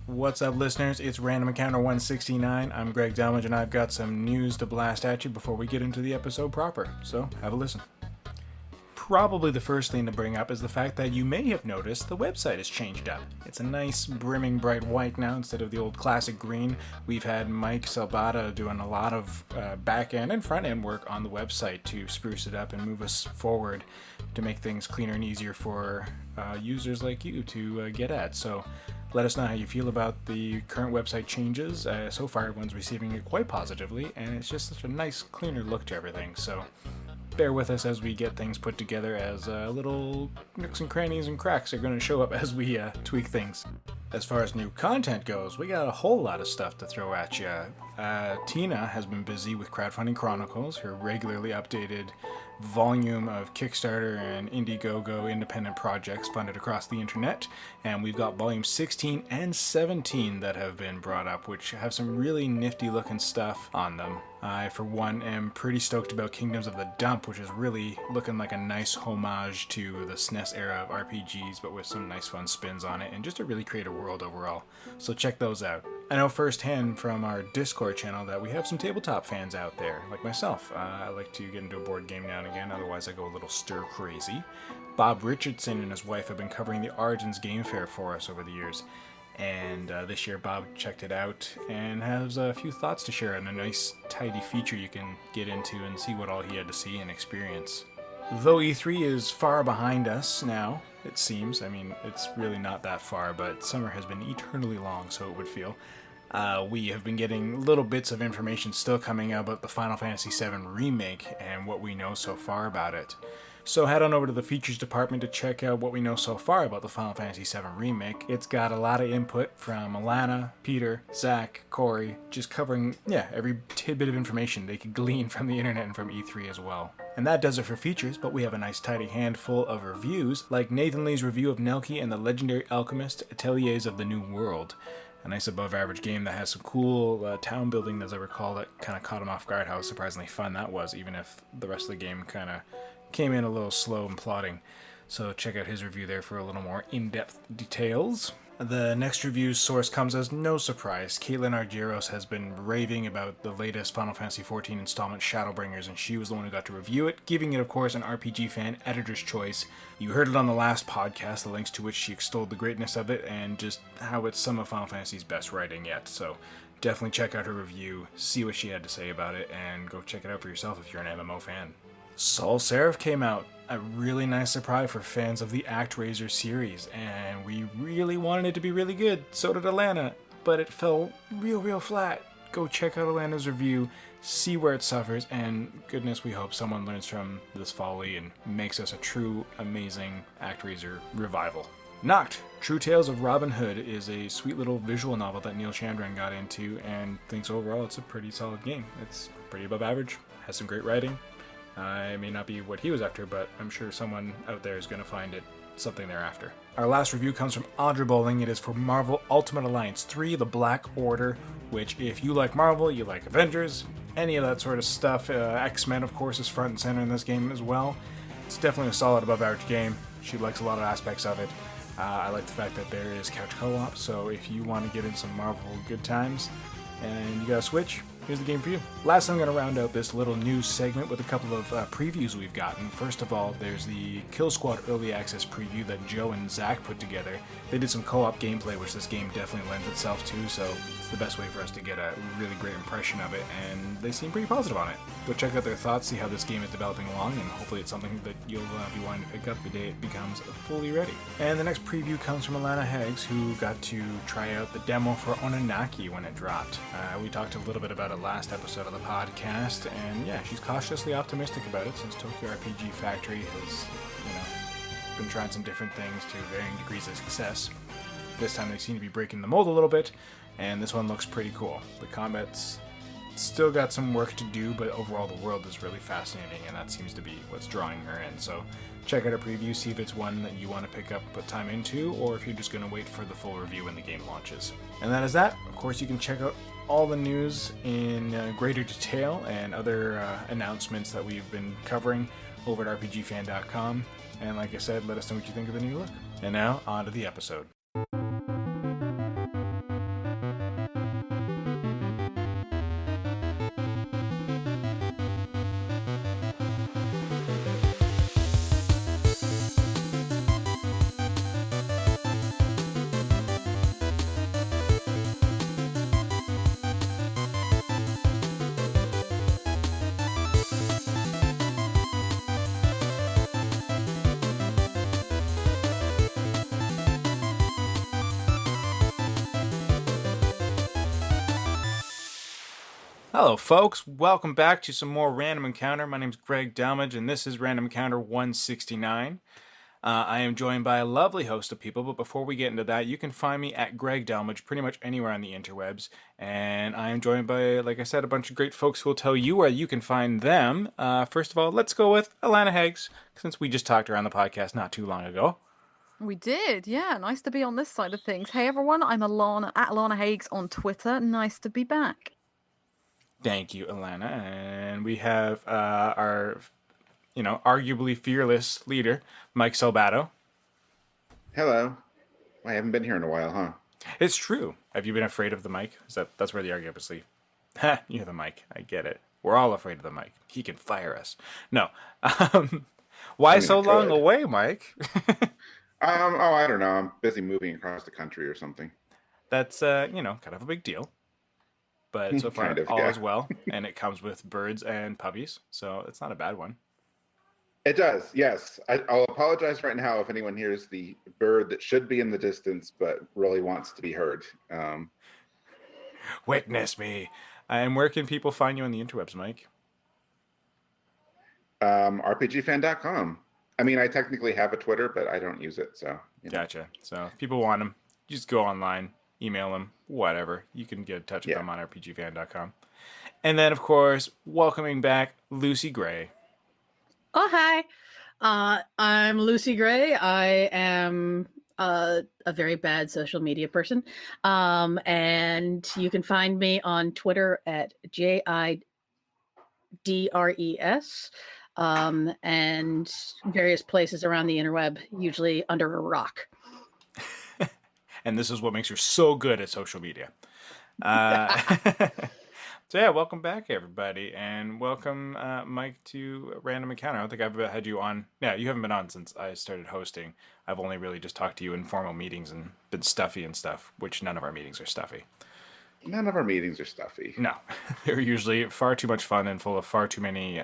What's up, listeners? It's Random Encounter 169. I'm Greg Delmage, and I've got some news to blast at you before we get into the episode proper. So, have a listen. Probably the first thing to bring up is the fact that you may have noticed the website has changed up. It's a nice, brimming bright white now instead of the old classic green. We've had Mike Salbato doing a lot of back-end and front-end work on the website to spruce it up and move us forward to make things cleaner and easier for users like you to get at. So let us know how you feel about the current website changes. So far, everyone's receiving it quite positively, and it's just such a nice, cleaner look to everything. So bear with us as we get things put together, as little nooks and crannies and cracks are going to show up as we tweak things. As far as new content goes, we got a whole lot of stuff to throw at you. Tina has been busy with Crowdfunding Chronicles, her regularly updated volume of Kickstarter and Indiegogo independent projects funded across the internet, and we've got volume 16 and 17 that have been brought up, which have some really nifty looking stuff on them. I, for one, am pretty stoked about Kingdoms of the Dump, which is really looking like a nice homage to the SNES era of RPGs, but with some nice fun spins on it, and just a really creative world overall. So check those out. I know firsthand from our Discord channel that we have some tabletop fans out there, like myself. I like to get into a board game now and again, otherwise I go a little stir crazy. Bob Richardson and his wife have been covering the Origins Game Fair for us over the years, and this year Bob checked it out and has a few thoughts to share on a nice tidy feature you can get into and see what all he had to see and experience. Though E3 is far behind us now, it seems. I mean, it's really not that far, but summer has been eternally long, so it would feel. We have been getting little bits of information still coming out about the Final Fantasy VII Remake and what we know so far about it. So head on over to the features department to check out what we know so far about the Final Fantasy VII Remake. It's got a lot of input from Alana, Peter, Zach, Corey, just covering, every tidbit of information they could glean from the internet and from E3 as well. And that does it for features, but we have a nice tidy handful of reviews, like Nathan Lee's review of Nelke and the Legendary Alchemist Ateliers of the New World. A nice above-average game that has some cool town building, as I recall, that kind of caught him off guard how surprisingly fun that was, even if the rest of the game kind of came in a little slow and plodding. So check out his review there for a little more in-depth details. The next review's source comes as no surprise. Caitlin Argyros has been raving about the latest Final Fantasy XIV installment, Shadowbringers, and she was the one who got to review it, giving it, of course, an RPG fan editor's choice. You heard it on the last podcast, the links to which she extolled the greatness of it, and just how it's some of Final Fantasy's best writing yet. So definitely check out her review, see what she had to say about it, and go check it out for yourself if you're an MMO fan. Soul Seraph came out, a really nice surprise for fans of the ActRaiser series, and we really wanted it to be really good, so did Alana, but it fell real flat. Go check out Alana's review, see where it suffers, and goodness, we hope someone learns from this folly and makes us a true, amazing ActRaiser revival. Noct, True Tales of Robin Hood is a sweet little visual novel that Neil Chandran got into, and thinks overall it's a pretty solid game. It's pretty above average, has some great writing. It may not be what he was after, but I'm sure someone out there is going to find it something they're after. Our last review comes from Audra Bowling. It is for Marvel Ultimate Alliance 3, The Black Order, which if you like Marvel, you like Avengers, any of that sort of stuff, X-Men of course is front and center in this game as well. It's definitely a solid above average game. She likes a lot of aspects of it. I like the fact that there is couch co-op, so if you want to get in some Marvel good times and you got a Switch, here's the game for you. Last, I'm going to round out this little news segment with a couple of previews we've gotten. First of all, there's the Kill Squad Early Access preview that Joe and Zach put together. They did some co-op gameplay, which this game definitely lends itself to, so it's the best way for us to get a really great impression of it, and they seem pretty positive on it. Go check out their thoughts, see how this game is developing along, and hopefully it's something that you'll be wanting to pick up the day it becomes fully ready. And the next preview comes from Alana Hagues, who got to try out the demo for Ononaki when it dropped. We talked a little bit about it last episode of the podcast, and she's cautiously optimistic about it since Tokyo RPG Factory has, been trying some different things to varying degrees of success. This time they seem to be breaking the mold a little bit, and this one looks pretty cool. The combat's still got some work to do, but overall the world is really fascinating, and that seems to be what's drawing her in. So check out a preview, see if it's one that you want to pick up, put time into, or if you're just going to wait for the full review when the game launches. And that is that. Of course, you can check out all the news in greater detail and other announcements that we've been covering over at rpgfan.com. And like I said, let us know what you think of the new look. And now, on to the episode. Hello, folks. Welcome back to some more Random Encounter. My name is Greg Delmage, and this is Random Encounter 169. I am joined by a lovely host of people, but before we get into that, you can find me at Greg Delmage pretty much anywhere on the interwebs. And I am joined by, like I said, a bunch of great folks who will tell you where you can find them. First of all, let's go with Alana Hagues, since we just talked her on the podcast not too long ago. We did, yeah. Nice to be on this side of things. Hey everyone, I'm Alana at Alana Hagues on Twitter. Nice to be back. Thank you, Alana. And we have our, arguably fearless leader, Mike Salbato. Hello. I haven't been here in a while, huh? It's true. Have you been afraid of the mic? That's where the argument is. Ha, you're the mic. I get it. We're all afraid of the mic. He can fire us. No. Why so long away, Mike? I don't know. I'm busy moving across the country or something. That's kind of a big deal. But so far all is well, and it comes with birds and puppies, so it's not a bad one. It does, yes. I'll apologize right now if anyone hears the bird that should be in the distance but really wants to be heard. Witness me. And where can people find you on the interwebs, Mike? RPGfan.com. I mean, I technically have a Twitter, but I don't use it, so. Gotcha. So if people want them, just go online, email them, whatever. You can get in touch with them on rpgfan.com. And then, of course, welcoming back Lucy Gray. Oh, hi. I'm Lucy Gray. I am a very bad social media person. And you can find me on Twitter at JIDRES, and various places around the interweb, usually under a rock. And this is what makes her so good at social media. So yeah, welcome back, everybody, and welcome, Mike, to Random Encounter. I don't think I've had you on. Yeah, you haven't been on since I started hosting. I've only really just talked to you in formal meetings and been stuffy and stuff, which none of our meetings are stuffy. None of our meetings are stuffy. No, they're usually far too much fun and full of far too many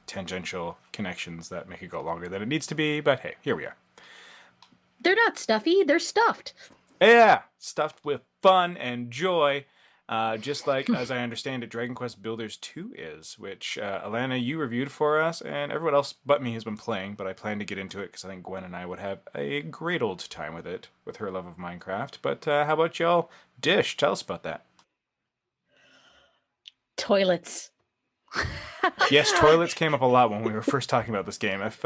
tangential connections that make it go longer than it needs to be, but hey, here we are. They're not stuffy, they're stuffed. Yeah, stuffed with fun and joy. Just like, as I understand it, Dragon Quest Builders 2 is, which, Alana, you reviewed for us, and everyone else but me has been playing, but I plan to get into it because I think Gwen and I would have a great old time with it, with her love of Minecraft. But how about y'all? Dish, tell us about that. Toilets. Yes, toilets came up a lot when we were first talking about this game. If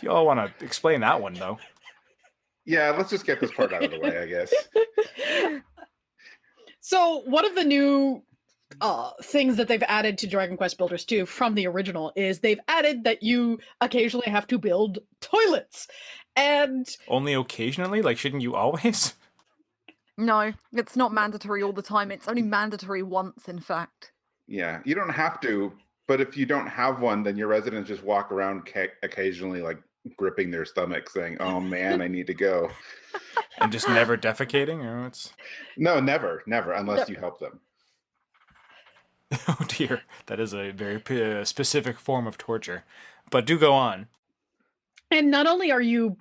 you all want to explain that one, though. Yeah, let's just get this part out of the way, I guess. So one of the new things that they've added to Dragon Quest Builders 2 from the original is they've added that you occasionally have to build toilets. And only occasionally? Like, shouldn't you always? No, it's not mandatory all the time. It's only mandatory once, in fact. Yeah, you don't have to, but if you don't have one, then your residents just walk around occasionally, like, gripping their stomach saying, oh man, I need to go. And just never defecating? Or it's... No, never, unless you help them. Oh dear, that is a very specific form of torture. But do go on. And not only are you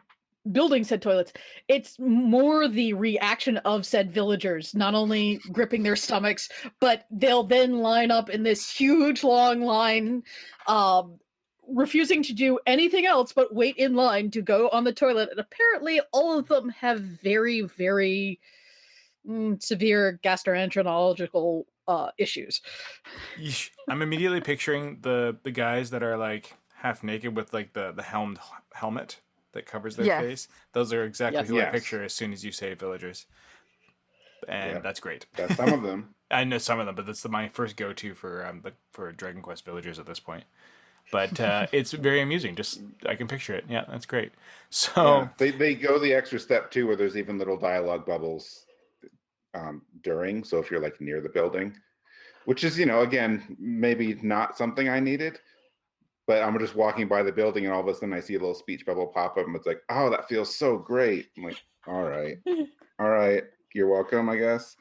building said toilets, it's more the reaction of said villagers, not only gripping their stomachs, but they'll then line up in this huge long line, refusing to do anything else but wait in line to go on the toilet. And apparently all of them have very, very severe gastroenterological issues. I'm immediately picturing the guys that are like half naked with like the helmet that covers their face. Those are exactly who I picture as soon as you say villagers. And that's great. That's some of them. I know some of them, but that's my first go-to for Dragon Quest villagers at this point. But it's very amusing. Just I can picture it. Yeah, that's great. So they go the extra step too, where there's even little dialogue bubbles during. So if you're like near the building, which is again maybe not something I needed, but I'm just walking by the building and all of a sudden I see a little speech bubble pop up and it's like, oh, that feels so great. I'm like, all right, you're welcome, I guess.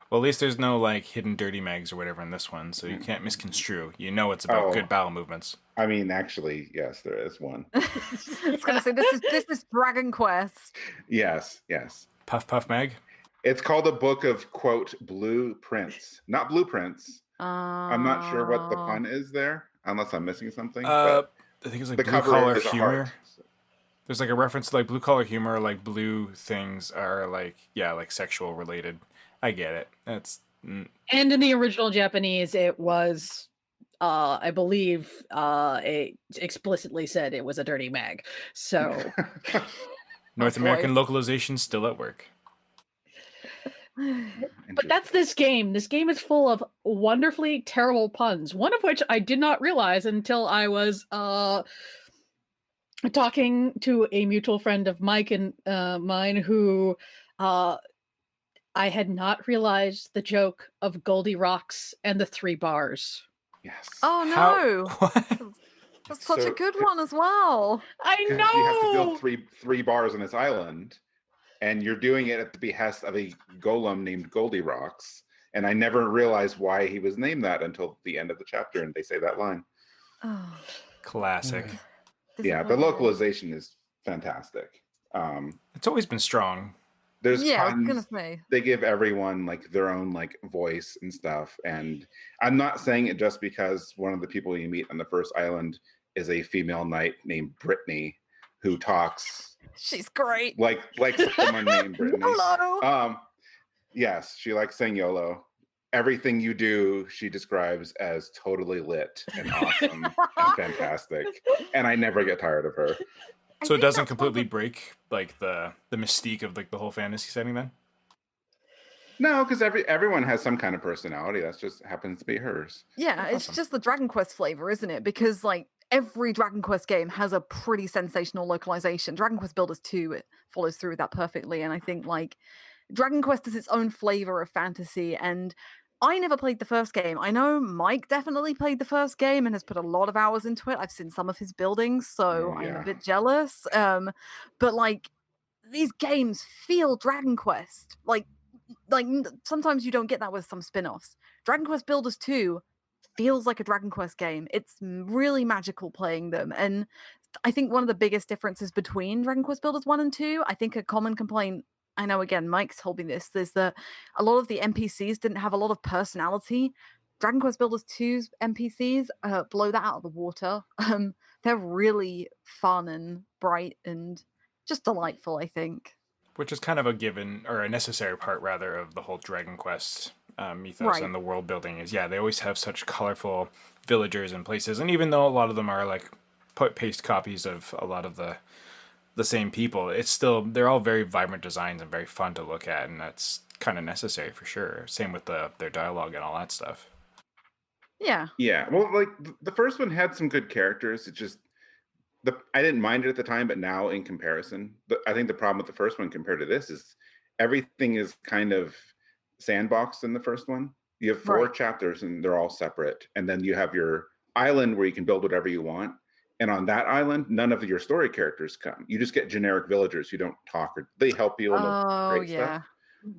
Well, at least there's no like hidden dirty mags or whatever in this one, so you can't misconstrue. You know it's about good bowel movements. I mean, actually, yes, there is one. I was going to say this is Dragon Quest. Yes. Puff Puff Mag. It's called a book of, quote, blueprints, not blueprints. I'm not sure what the pun is there, unless I'm missing something. But I think it's like the blue cover collar is a humor. heart. There's like a reference to like blue collar humor, like blue things are like like sexual related. I get it. That's And in the original Japanese, it was, I believe, it explicitly said it was a dirty mag. So North American localization still at work. But that's this game. This game is full of wonderfully terrible puns, one of which I did not realize until I was talking to a mutual friend of Mike and mine who I had not realized the joke of Goldie Rocks and the 3 bars. Yes. Oh no. What? That's such a good one as well. I know. You have to build three bars on this island, and you're doing it at the behest of a golem named Goldie Rocks. And I never realized why he was named that until the end of the chapter, and they say that line. Oh, Classic. Yeah, the localization is fantastic. It's always been strong. There's I was puns. gonna say. They give everyone like their own like voice and stuff. And I'm not saying it just because one of the people you meet on the first island is a female knight named Brittany who talks. She's great. Like someone named Brittany. YOLO. Yes, she likes saying YOLO. Everything you do, she describes as totally lit and awesome and fantastic. And I never get tired of her. So it doesn't completely break like the mystique of like the whole fantasy setting then? No, because everyone has some kind of personality. That just happens to be hers. Yeah, it's just the Dragon Quest flavor, isn't it? Because like every Dragon Quest game has a pretty sensational localization. Dragon Quest Builders 2 it follows through with that perfectly, and I think like Dragon Quest is its own flavor of fantasy. And I never played the first game. I know Mike definitely played the first game and has put a lot of hours into it. I've seen some of his buildings, so I'm a bit jealous. But like these games feel Dragon Quest. Like sometimes you don't get that with some spin-offs. Dragon Quest Builders 2 feels like a Dragon Quest game. It's really magical playing them. And I think one of the biggest differences between Dragon Quest Builders 1 and 2, I think a common complaint, I know again, Mike's told me this, is that a lot of the NPCs didn't have a lot of personality. Dragon Quest Builders 2's NPCs blow that out of the water. They're really fun and bright and just delightful, I think. Which is kind of a given, or a necessary part, rather, of the whole Dragon Quest mythos and the world building is, they always have such colorful villagers and places. And even though a lot of them are like paste copies of a lot of the same people, it's still, they're all very vibrant designs and very fun to look at. And that's kind of necessary for sure. Same with their dialogue and all that stuff. Yeah. Yeah. Well, like the first one had some good characters. It just, I didn't mind it at the time, but now in comparison, I think the problem with the first one compared to this is everything is kind of sandboxed in the first one. You have 4 chapters and they're all separate. And then you have your island where you can build whatever you want. And on that island, none of your story characters come. You just get generic villagers who don't talk, or they help you on stuff.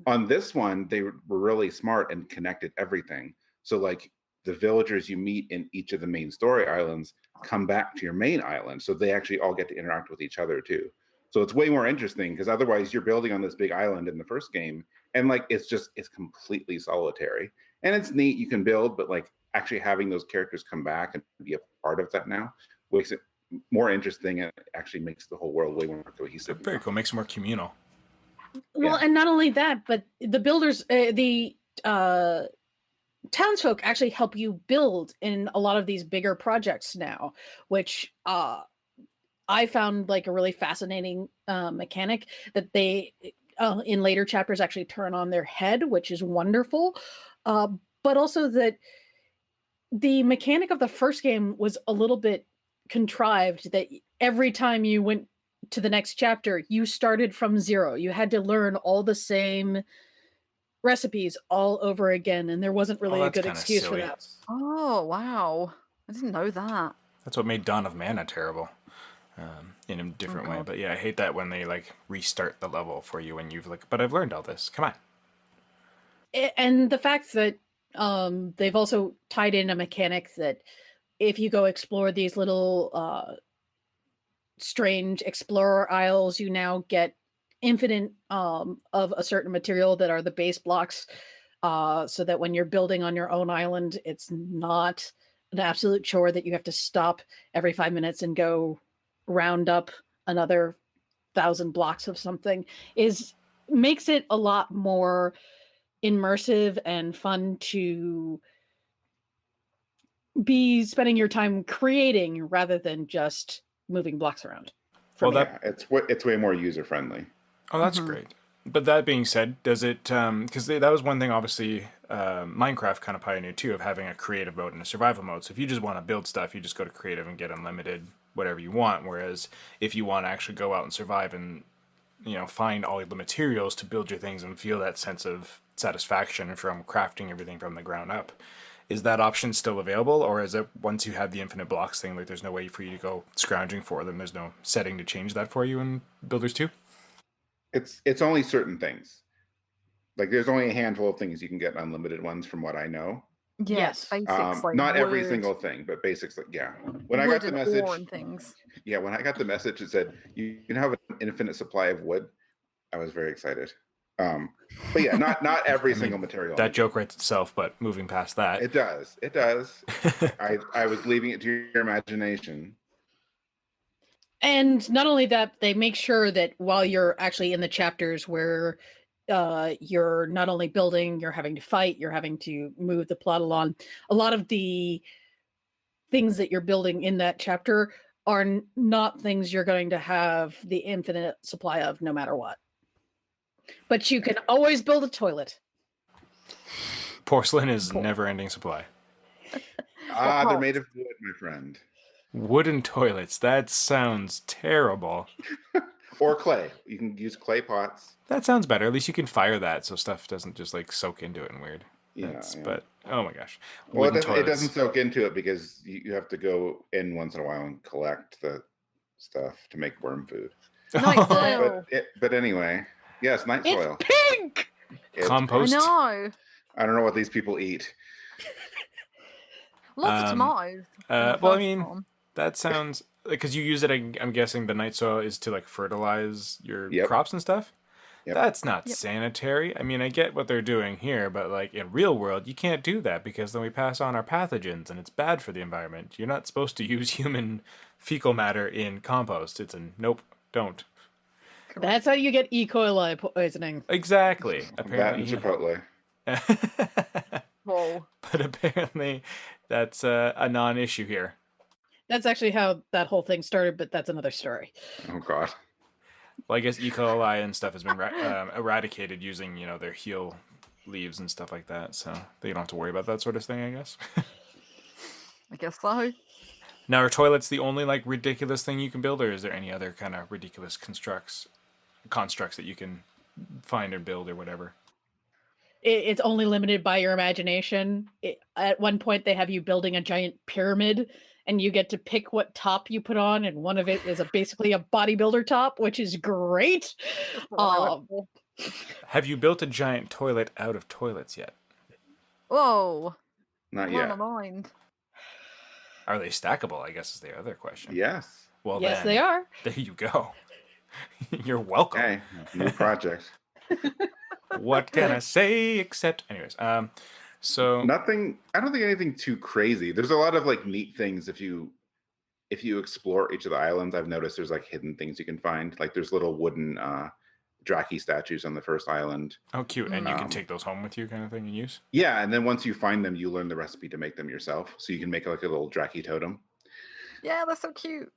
On this one, they were really smart and connected everything. So like the villagers you meet in each of the main story islands come back to your main island. So they actually all get to interact with each other too. So it's way more interesting because otherwise you're building on this big island in the first game. And like, it's completely solitary and it's neat. You can build, but like actually having those characters come back and be a part of that now makes it more interesting. And actually makes the whole world way more cohesive. Very cool. Makes it more communal. Well, and not only that, but the builders, townsfolk actually help you build in a lot of these bigger projects now, which I found like a really fascinating mechanic that they in later chapters actually turn on their head, which is wonderful. But also that the mechanic of the first game was a little bit contrived, that every time you went to the next chapter, you started from zero. You had to learn all the same recipes all over again, and there wasn't really a good excuse for that. Oh, wow. I didn't know that. That's what made Dawn of Mana terrible in a different way. But yeah, I hate that when they like restart the level for you and you've like, but I've learned all this. Come on. And the fact that they've also tied in a mechanic that if you go explore these little strange explorer isles, you now get infinite of a certain material that are the base blocks, so that when you're building on your own island, it's not an absolute chore that you have to stop every 5 minutes and go round up another 1,000 blocks of something. Is makes it a lot more immersive and fun to be spending your time creating rather than just moving blocks around. Well, Yeah, it's way more user friendly. Oh, that's great. But that being said, does it, because that was one thing, obviously, Minecraft kind of pioneered too, of having a creative mode and a survival mode. So if you just want to build stuff, you just go to creative and get unlimited whatever you want. Whereas if you want to actually go out and survive and, find all the materials to build your things and feel that sense of satisfaction from crafting everything from the ground up, is that option still available? Or is it once you have the infinite blocks thing, like there's no way for you to go scrounging for them? There's no setting to change that for you in Builders 2? It's only certain things. Like there's only a handful of things you can get unlimited ones from what I know. Yes. Basics like Not every wood, single thing, but basics like When I wood got the and message, ore and things. when I got the message, it said you can have an infinite supply of wood. I was very excited. But yeah, not every single material. That joke writes itself, but moving past that. It does. I was leaving it to your imagination. And not only that, they make sure that while you're actually in the chapters where you're not only building, you're having to fight, you're having to move the plot along, a lot of the things that you're building in that chapter are not things you're going to have the infinite supply of no matter what. But you can always build a toilet. Porcelain is never-ending supply. They're made of wood, my friend. Wooden toilets. That sounds terrible. Or clay. You can use clay pots. That sounds better. At least you can fire that so stuff doesn't just like soak into it and weird. Yeah. But oh my gosh. Well, it doesn't soak into it because you have to go in once in a while and collect the stuff to make worm food. Night soil. But anyway, yes, night soil. It's pink. Compost. I don't know what these people eat. Lots of tomatoes. Well, I mean, that sounds because you use it. I'm guessing the night soil is to like fertilize your crops and stuff. Yep. That's not sanitary. I mean, I get what they're doing here, but like in real world, you can't do that because then we pass on our pathogens and it's bad for the environment. You're not supposed to use human fecal matter in compost. It's a nope, don't. That's how you get E. coli poisoning. Exactly. Apparently. That and Chipotle. Whoa. But apparently that's a non-issue here. That's actually how that whole thing started, but that's another story. Oh, God. Well, I guess E. coli and stuff has been eradicated using, their heal leaves and stuff like that. So they don't have to worry about that sort of thing, I guess. I guess so. Now, are toilets the only, like, ridiculous thing you can build, or is there any other kind of ridiculous constructs that you can find or build or whatever? It's only limited by your imagination. At one point, they have you building a giant pyramid, and you get to pick what top you put on, and one of it is basically a bodybuilder top, which is great. Have you built a giant toilet out of toilets yet? Whoa. Not yet. My mind. Are they stackable, I guess is the other question. Yes. Well, yes, they are. There you go. You're welcome. Okay, new project. What can I say except... Anyways, so... Nothing... I don't think anything too crazy. There's a lot of, like, neat things if you explore each of the islands. I've noticed there's, like, hidden things you can find. Like, there's little wooden Draki statues on the first island. Oh, cute. And you can take those home with you kind of thing and use? Yeah, and then once you find them, you learn the recipe to make them yourself. So you can make, like, a little Draki totem. Yeah, that's so cute.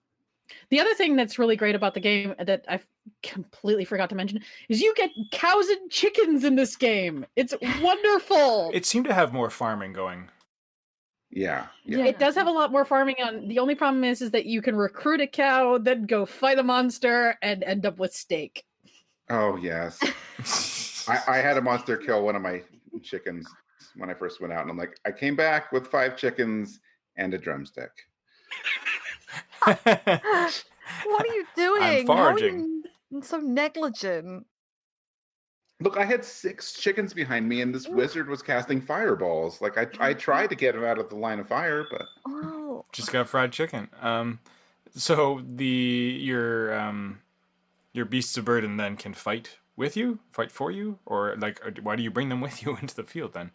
The other thing that's really great about the game that I completely forgot to mention is you get cows and chickens in this game. It's wonderful. It seemed to have more farming going. Yeah. It does have a lot more farming on. The only problem is that you can recruit a cow, then go fight a monster, and end up with steak. Oh, yes. I had a monster kill one of my chickens when I first went out, and I'm like, I came back with 5 chickens and a drumstick. What are you doing? I'm foraging. How are you so negligent? Look, I had 6 chickens behind me, and this wizard was casting fireballs. Like I tried to get him out of the line of fire, but Oh, just got fried chicken. So your your beasts of burden then can fight with you, fight for you, or like why do you bring them with you into the field then?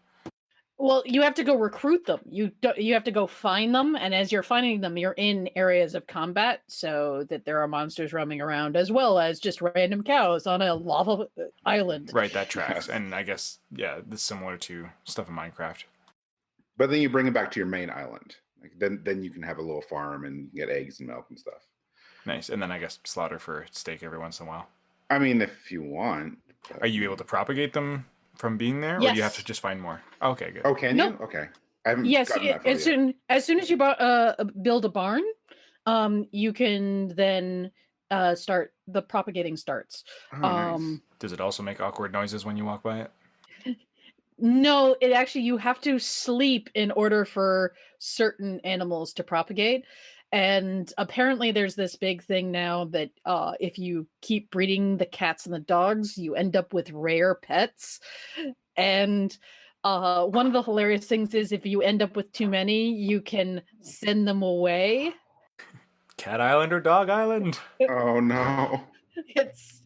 Well, you have to go recruit them. You have to go find them, and as you're finding them, you're in areas of combat, so that there are monsters roaming around, as well as just random cows on a lava island. Right, that tracks. And I guess this is similar to stuff in Minecraft. But then you bring it back to your main island. Like then you can have a little farm and get eggs and milk and stuff. Nice. And then I guess slaughter for steak every once in a while. I mean, if you want. Are you able to propagate them from being there, or do you have to just find more? Okay, good. Oh, can you? Okay. I haven't gotten that far yet. As soon as you build a barn, you can then start the propagating starts. Oh, nice. Does it also make awkward noises when you walk by it? No, it actually, you have to sleep in order for certain animals to propagate. And apparently there's this big thing now that if you keep breeding the cats and the dogs, you end up with rare pets. And one of the hilarious things is if you end up with too many, you can send them away. Cat Island or Dog Island? Oh, no. It's,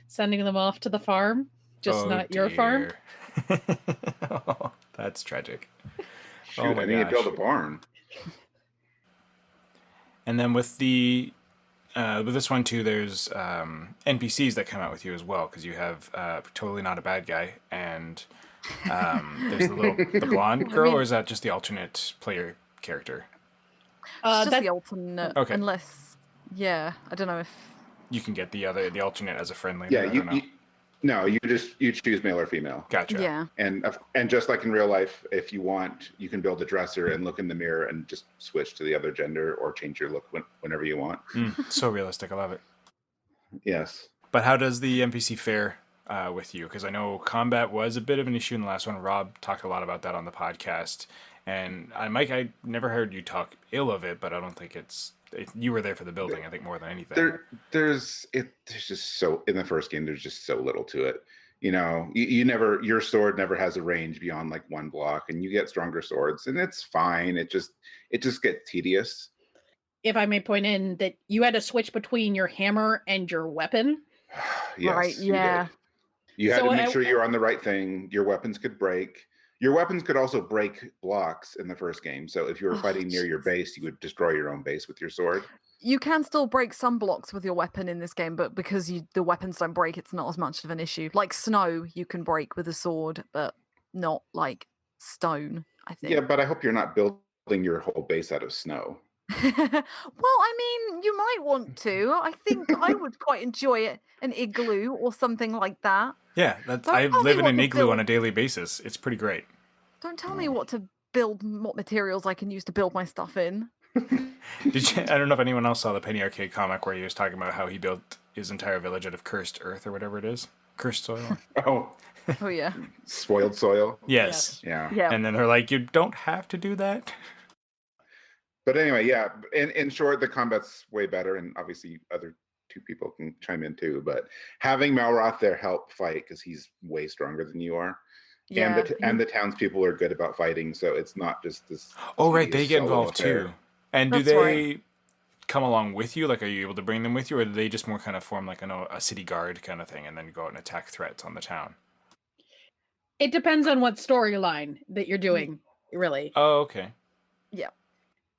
sending them off to the farm, just not your farm. Oh, that's tragic. Shoot, I need to build a barn. And then with with this one too, there's NPCs that come out with you as well, because you have totally not a bad guy, and there's the blonde girl, or is that just the alternate player character? It's just the alternate, okay. Unless, I don't know if you can get the alternate as a friendly. Yeah, you choose male or female. Gotcha. Yeah. And just like in real life, if you want, you can build a dresser and look in the mirror and just switch to the other gender or change your look whenever you want. So realistic. I love it. Yes. But how does the NPC fare with you? Because I know combat was a bit of an issue in the last one. Rob talked a lot about that on the podcast. And Mike, I never heard you talk ill of it, but I don't think you were there for the building, I think, more than anything. There's just so, in the first game, there's just so little to it. Your sword never has a range beyond like one block, and you get stronger swords, and it's fine. It just gets tedious. If I may point in that you had to switch between your hammer and your weapon. Yes, right, yeah. You had to make sure you're on the right thing. Your weapons could break. Your weapons could also break blocks in the first game. So if you were fighting near your base, you would destroy your own base with your sword. You can still break some blocks with your weapon in this game, but because the weapons don't break, it's not as much of an issue. Like snow, you can break with a sword, but not like stone, I think. Yeah, but I hope you're not building your whole base out of snow. Well, I mean, you might want to. I think I would quite enjoy an igloo or something like that. Yeah, I live in an igloo on a daily basis. It's pretty great. Don't tell me what materials I can use to build my stuff in. I don't know if anyone else saw the Penny Arcade comic where he was talking about how he built his entire village out of cursed earth or whatever it is. Cursed soil. Oh yeah. Spoiled soil. Yes. Yeah. And then they're like, you don't have to do that. But anyway, yeah. In short, the combat's way better, and obviously other two people can chime in too. But having Malroth there help fight, because he's way stronger than you are. Yeah, and the townspeople are good about fighting, so it's not just this. Oh, right, they get involved too. And do they come along with you? Like, are you able to bring them with you, or do they just more kind of form like a city guard kind of thing, and then go out and attack threats on the town? It depends on what storyline that you're doing, really. Oh, okay. Yeah.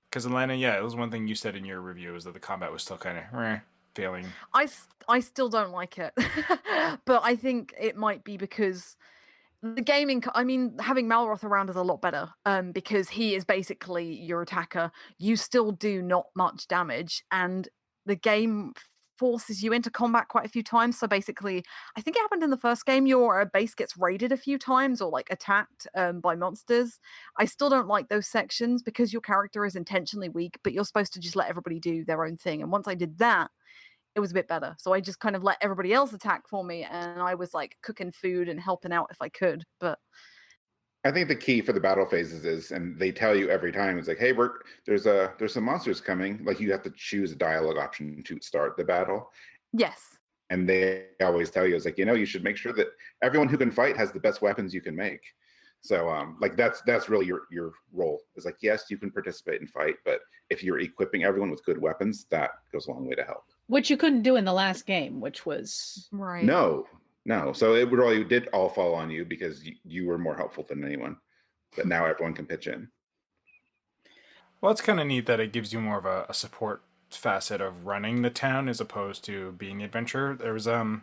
Because Alana, it was one thing you said in your review is that the combat was still kind of failing. I still don't like it, but I think it might be because the gaming. I mean, having Malroth around is a lot better, because he is basically your attacker. You still do not much damage, and the game forces you into combat quite a few times. So basically, I think it happened in the first game, your base gets raided a few times or like attacked by monsters. I still don't like those sections because your character is intentionally weak, but you're supposed to just let everybody do their own thing. And once I did that, it was a bit better. So I just kind of let everybody else attack for me, and I was like cooking food and helping out if I could. But I think the key for the battle phases is, and they tell you every time, it's like, hey, there's some monsters coming. Like, you have to choose a dialogue option to start the battle. Yes. And they always tell you, it's like, you should make sure that everyone who can fight has the best weapons you can make. So like that's really your role. It's like, yes, you can participate and fight, but if you're equipping everyone with good weapons, that goes a long way to help. Which you couldn't do in the last game, which was... Right. No. So it really did all fall on you because you were more helpful than anyone. But now everyone can pitch in. Well, it's kind of neat that it gives you more of a support facet of running the town as opposed to being the adventurer. There was a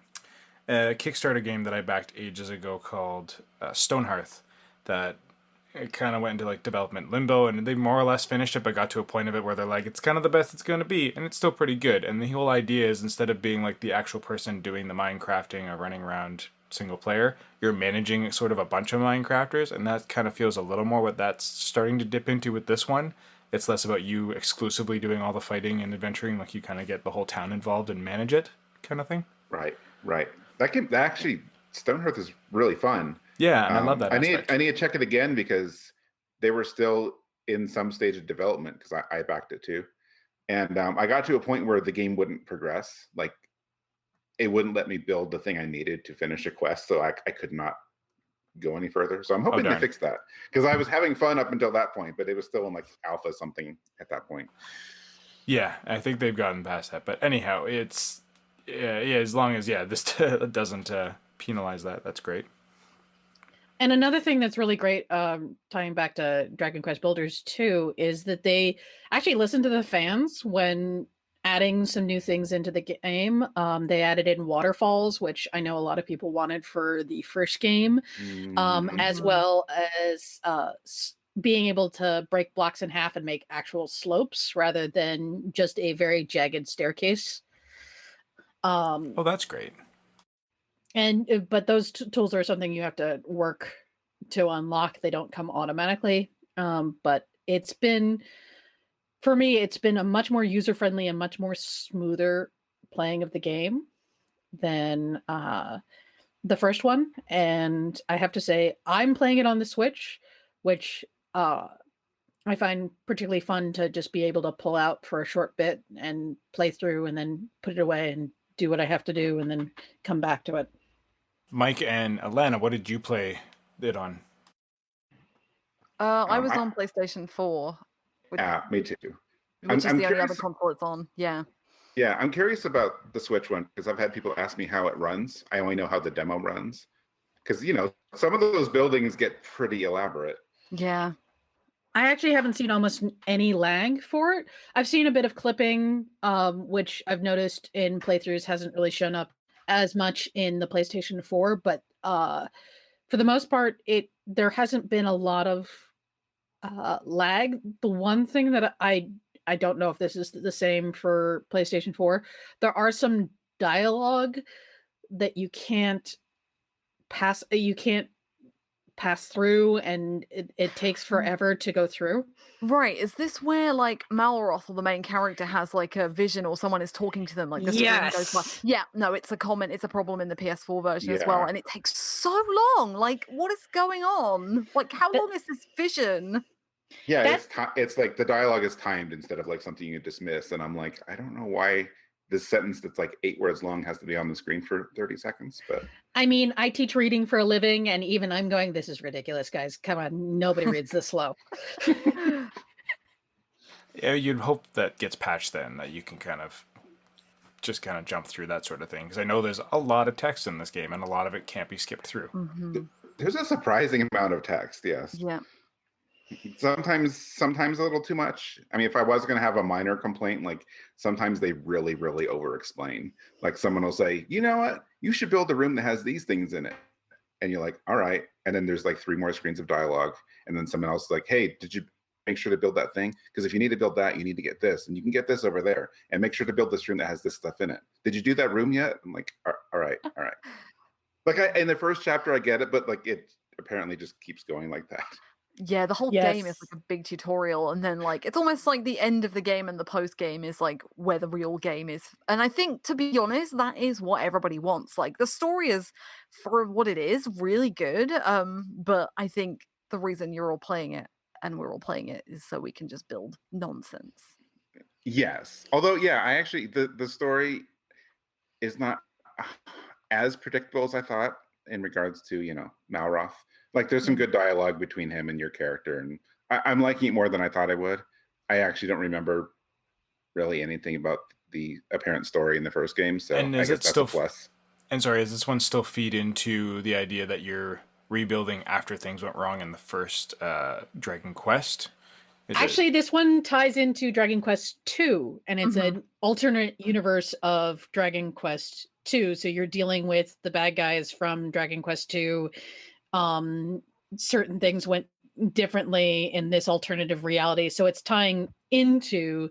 Kickstarter game that I backed ages ago called Stonehearth that it kind of went into like development limbo, and they more or less finished it, but got to a point of it where they're like, it's kind of the best it's going to be, and it's still pretty good. And the whole idea is, instead of being like the actual person doing the Minecrafting or running around single player, you're managing sort of a bunch of Minecrafters, and that kind of feels a little more what that's starting to dip into with this one. It's less about you exclusively doing all the fighting and adventuring, like you kind of get the whole town involved and manage it, kind of thing. Right. That actually, Stonehearth is really fun. Yeah, and I love that aspect. I need to check it again because they were still in some stage of development, because I backed it too. And I got to a point where the game wouldn't progress. Like, it wouldn't let me build the thing I needed to finish a quest, so I could not go any further. So I'm hoping to fix that, because I was having fun up until that point, but it was still in like alpha something at that point. Yeah, I think they've gotten past that. But anyhow, it's as long as this doesn't penalize that, that's great. And another thing that's really great, tying back to Dragon Quest Builders 2, is that they actually listen to the fans when adding some new things into the game. They added in waterfalls, which I know a lot of people wanted for the first game, as well as being able to break blocks in half and make actual slopes rather than just a very jagged staircase. Oh, that's great. But those tools are something you have to work to unlock. They don't come automatically. But it's been, for me, it's been a much more user-friendly and much more smoother playing of the game than the first one. And I have to say, I'm playing it on the Switch, which I find particularly fun to just be able to pull out for a short bit and play through and then put it away and do what I have to do and then come back to it. Mike and Alana, what did you play it on? I was on PlayStation 4. Me too. Which is the only other console it's on. Yeah. Yeah, I'm curious about the Switch one, because I've had people ask me how it runs. I only know how the demo runs, because some of those buildings get pretty elaborate. Yeah. I actually haven't seen almost any lag for it. I've seen a bit of clipping, which I've noticed in playthroughs hasn't really shown up as much in the PlayStation 4, but for the most part, there hasn't been a lot of lag. The one thing that I don't know if this is the same for PlayStation 4, there are some dialogue that you can't pass through, and it takes forever to go through. Right. Is this where like Malroth, or the main character, has like a vision, or someone is talking to them, like the screen goes by? Yeah, no, it's a problem in the PS4 version as well, and it takes so long. Like, what is going on? Like, how long is this vision? Yeah, it's like the dialogue is timed instead of like something you dismiss, and I'm like, I don't know why this sentence that's like 8 words long has to be on the screen for 30 seconds, but I mean, I teach reading for a living, and even I'm going, this is ridiculous, guys. Come on, nobody reads this slow. Yeah, you'd hope that gets patched then, that you can kind of jump through that sort of thing, because I know there's a lot of text in this game, and a lot of it can't be skipped through. Mm-hmm. There's a surprising amount of text, yes. Yeah. Sometimes a little too much. I mean, if I was going to have a minor complaint, like sometimes they really, really over-explain. Like someone will say, you know what? You should build a room that has these things in it. And you're like, all right. And then there's like 3 more screens of dialogue. And then someone else is like, hey, did you make sure to build that thing? Because if you need to build that, you need to get this. And you can get this over there. And make sure to build this room that has this stuff in it. Did you do that room yet? I'm like, all right. Like in the first chapter, I get it. But like it apparently just keeps going like that. Yeah, the whole game is like a big tutorial, and then like it's almost like the end of the game and the post game is like where the real game is. And I think, to be honest, that is what everybody wants. Like, the story is, for what it is, really good. But I think the reason you're all playing it and we're all playing it is so we can just build nonsense. Yes. Although, yeah, I actually the story is not as predictable as I thought in regards to, Malroth. Like, there's some good dialogue between him and your character, and I'm liking it more than I thought I would. I actually don't remember really anything about the apparent story in the first game. So And I is guess it that's still a plus. And sorry, does this one still feed into the idea that you're rebuilding after things went wrong in the first Dragon Quest? Actually, this one ties into Dragon Quest II, and it's Mhm. an alternate universe of Dragon Quest II. So you're dealing with the bad guys from Dragon Quest II. Certain things went differently in this alternative reality. So it's tying into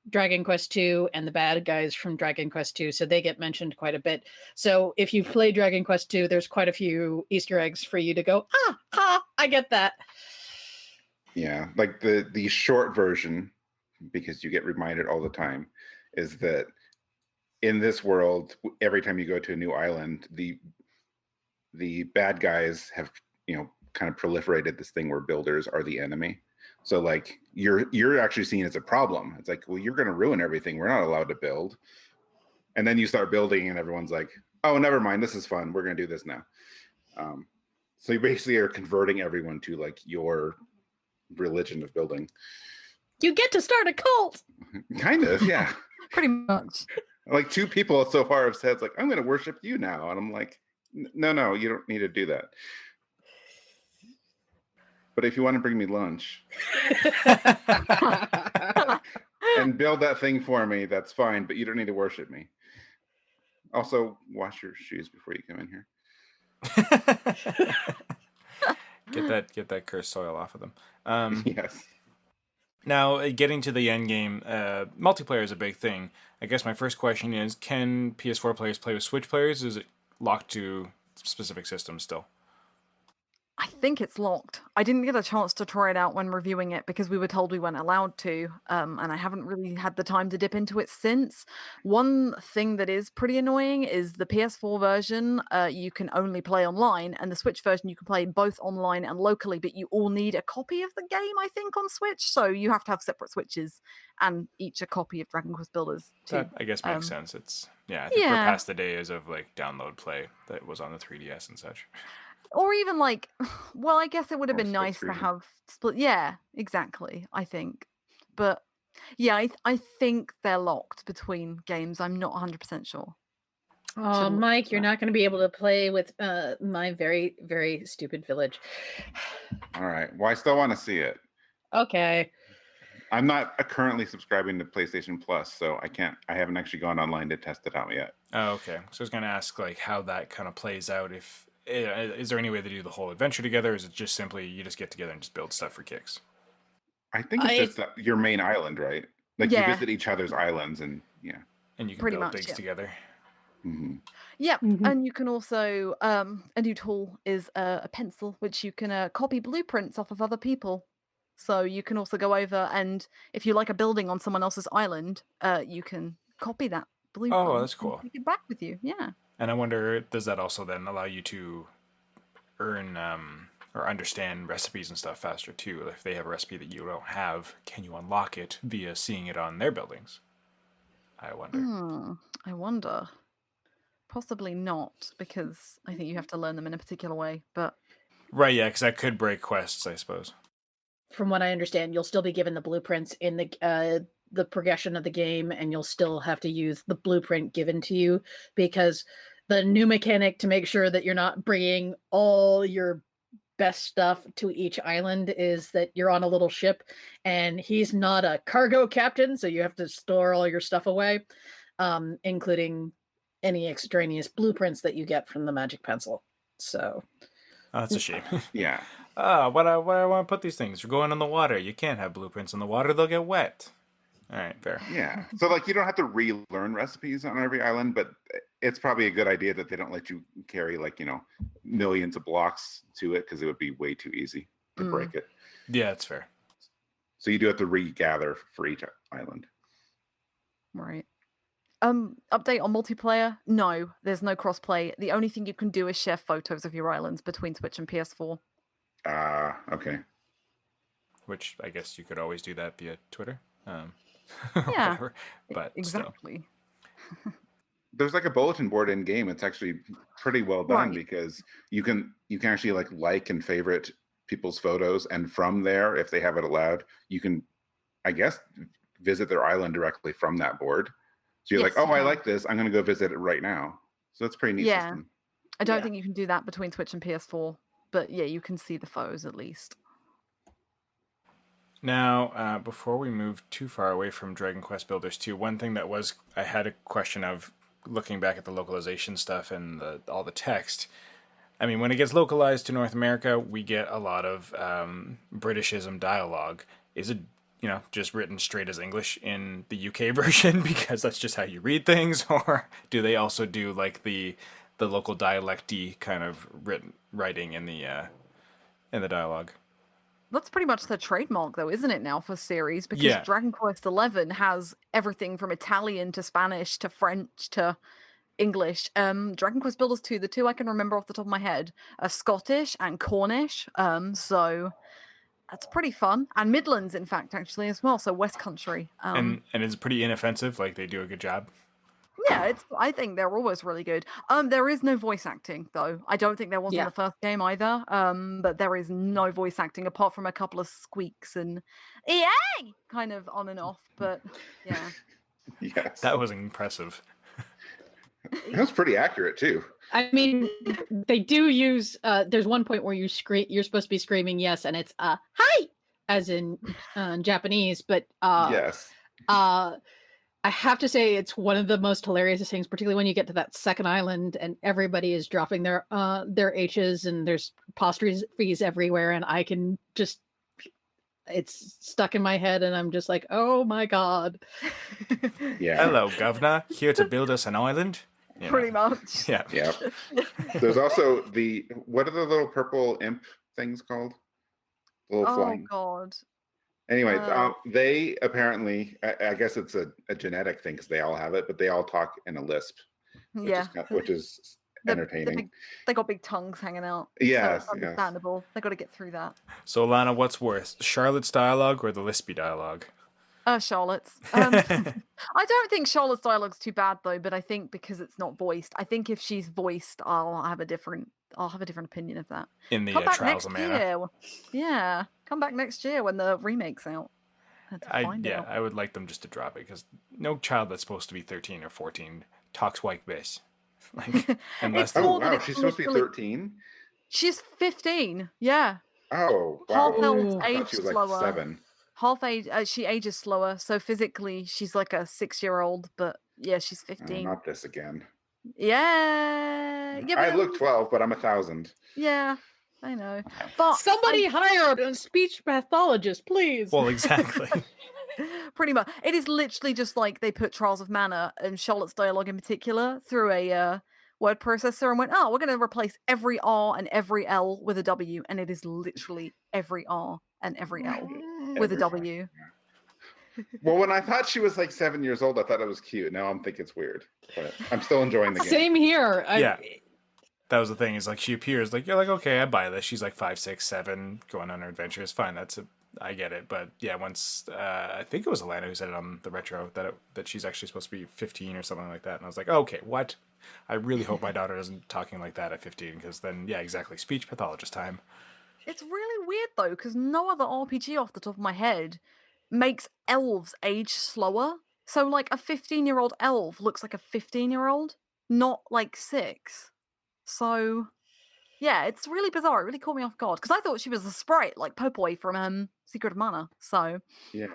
Dragon Quest II and the bad guys from Dragon Quest II. So they get mentioned quite a bit. So if you play Dragon Quest II, there's quite a few Easter eggs for you to go, I get that. Yeah, like the short version, because you get reminded all the time, is that in this world, every time you go to a new island, the bad guys have, kind of proliferated this thing where builders are the enemy. So like you're actually seen as a problem. It's like, well, you're going to ruin everything. We're not allowed to build. And then you start building, and everyone's like, oh, never mind. This is fun. We're going to do this now. So you basically are converting everyone to like your religion of building. You get to start a cult. Kind of, yeah. Pretty much. Like 2 people so far have said, like, I'm going to worship you now. And I'm like, no, you don't need to do that. But if you want to bring me lunch and build that thing for me, that's fine. But you don't need to worship me. Also, wash your shoes before you come in here. Get that cursed soil off of them. Yes. Now, getting to the end game, multiplayer is a big thing. I guess my first question is, can PS4 players play with Switch players? Is it locked to specific systems still? I think it's locked. I didn't get a chance to try it out when reviewing it because we were told we weren't allowed to, and I haven't really had the time to dip into it since. One thing that is pretty annoying is the PS4 version, you can only play online, and the Switch version you can play both online and locally, but you all need a copy of the game, I think, on Switch, so you have to have separate Switches and each a copy of Dragon Quest Builders too. That, I guess, makes sense. I think we're past the days of like download play that was on the 3DS and such. Or even like, well, I guess it would have Or been split nice to screen. have split. Yeah, exactly. I think, but yeah, I think they're locked between games. I'm not 100% sure. Oh, Shouldn't look Mike, into you're that. not going to be able to play with my very, very stupid village. All right. Well, I still want to see it. Okay. I'm not currently subscribing to PlayStation Plus, so I haven't actually gone online to test it out yet. Oh, okay. So I was going to ask like how that kind of plays out. If is there any way to do the whole adventure together? Or is it just simply you just get together and just build stuff for kicks? I think it's just your main island, right? Like you Yeah. visit each other's islands, and yeah. And you can Pretty build much, things yeah. together. Mm-hmm. Yep, Mhm. and you can also a new tool is a pencil, which you can copy blueprints off of other people. So you can also go over and if you like a building on someone else's island, you can copy that blueprint. that's cool. And take it back with you. Yeah. And I wonder, does that also then allow you to earn or understand recipes and stuff faster too? If they have a recipe that you don't have, can you unlock it via seeing it on their buildings? I wonder. I wonder. Possibly not, because I think you have to learn them in a particular way. But Right, yeah, because that could break quests, I suppose. From what I understand, you'll still be given the blueprints in the progression of the game, and you'll still have to use the blueprint given to you because the new mechanic to make sure that you're not bringing all your best stuff to each island is that you're on a little ship, and he's not a cargo captain, so you have to store all your stuff away, including any extraneous blueprints that you get from the magic pencil. So Oh, that's a shame. Yeah. What I want to put these things? You're going in the water. You can't have blueprints in the water. They'll get wet. All right, fair. Yeah. So like you don't have to relearn recipes on every island, but it's probably a good idea that they don't let you carry like, millions of blocks to it because it would be way too easy to break it. Yeah, that's fair. So you do have to regather for each island. right. Update on multiplayer? No, there's no crossplay. The only thing you can do is share photos of your islands between Switch and PS4. Okay. Which I guess you could always do that via Twitter. Yeah, whatever. But exactly. There's like a bulletin board in game. It's actually pretty well done Right. because you can actually like and favorite people's photos, and from there, if they have it allowed, you can, I guess, visit their island directly from that board. So you're Yes, like, oh, you I can. like this. I'm going to go visit it right now. So it's a pretty neat Yeah. system. I don't Yeah. think you can do that between Switch and PS4, but yeah, you can see the photos at least. Now, before we move too far away from Dragon Quest Builders 2, one thing that I had a question of looking back at the localization stuff and all the text. I mean, when it gets localized to North America, we get a lot of Britishism dialogue. Is it, just written straight as English in the UK version because that's just how you read things, or do they also do like the local dialecty kind of writing in the dialogue? That's pretty much the trademark, though, isn't it, now for series? Because Yeah. Dragon Quest XI has everything from Italian to Spanish to French to English. Dragon Quest Builders 2, the two I can remember off the top of my head, are Scottish and Cornish. So that's pretty fun. And Midlands, in fact, actually, as well. So West Country. And it's pretty inoffensive. Like they do a good job. Yeah, I think they're always really good. There is no voice acting though. I don't think there was in Yeah. the first game either. But there is no voice acting apart from a couple of squeaks and EA kind of on and off. But yeah. Yes. That was impressive. That was pretty accurate too. I mean, they do use. There's one point where you scream. You're supposed to be screaming yes, and it's hi, as in Japanese. But Yes. I have to say it's one of the most hilarious things, particularly when you get to that second island and everybody is dropping their H's and there's apostrophes everywhere, and I can just. It's stuck in my head, and I'm just like, oh my god. Yeah. Hello, governor. Here to build us an island. Pretty much. Yeah. Yeah. There's also what are the little purple imp things called? Little Oh flying. god. Anyway, they apparently, I guess it's a genetic thing because they all have it, but they all talk in a lisp, Yeah. which is entertaining. They got big tongues hanging out. Yes, So it's understandable. They got to get through that. So, Alana, what's worse, Charlotte's dialogue or the lispy dialogue? Charlotte's. I don't think Charlotte's dialogue's too bad though, but I think because it's not voiced, I think if she's voiced, I'll have a different opinion of that. In the Come back Trials next of Mana. year. Yeah, come back next year when the remake's out. I would like them just to drop it because no child that's supposed to be 13 or 14 talks like this. Like, unless It's more Oh that wow, it's she's supposed to be literally- 13. She's 15. Yeah, Oh half wow, elves Ooh. I age thought she was like slower. 7. Half age, she ages slower, so physically she's like a 6-year-old, but yeah, she's Oh, 15. not this again. Yeah, yeah. I But look 12, but I'm 1,000. Yeah, I know. But Somebody hire a speech pathologist, please. Well, exactly. pretty much, it is literally just like they put Trials of Mana and Charlotte's dialogue in particular through a word processor and went, oh, we're going to replace every R and every L with a W, and it is literally every R and every L with a Every W. Well, when I thought she was like 7 years old, I thought it was cute. Now I'm thinking it's weird, but I'm still enjoying the game. Same here. Yeah. That was the thing. Is like she appears like you're like, okay, I buy this. She's like 5, 6, 7, going on her adventures. Fine, I get it. But yeah, once I think it was Alana who said it on the retro that she's actually supposed to be 15 or something like that, and I was like, oh, okay, what? I really hope my daughter isn't talking like that at 15, because then yeah, exactly, speech pathologist time. It's really weird though, because no other RPG off the top of my head makes elves age slower. So like a 15-year-old elf looks like a 15-year-old, not like 6. So yeah, it's really bizarre. It really caught me off guard because I thought she was a sprite like Popoi from Secret of Mana. So Yeah.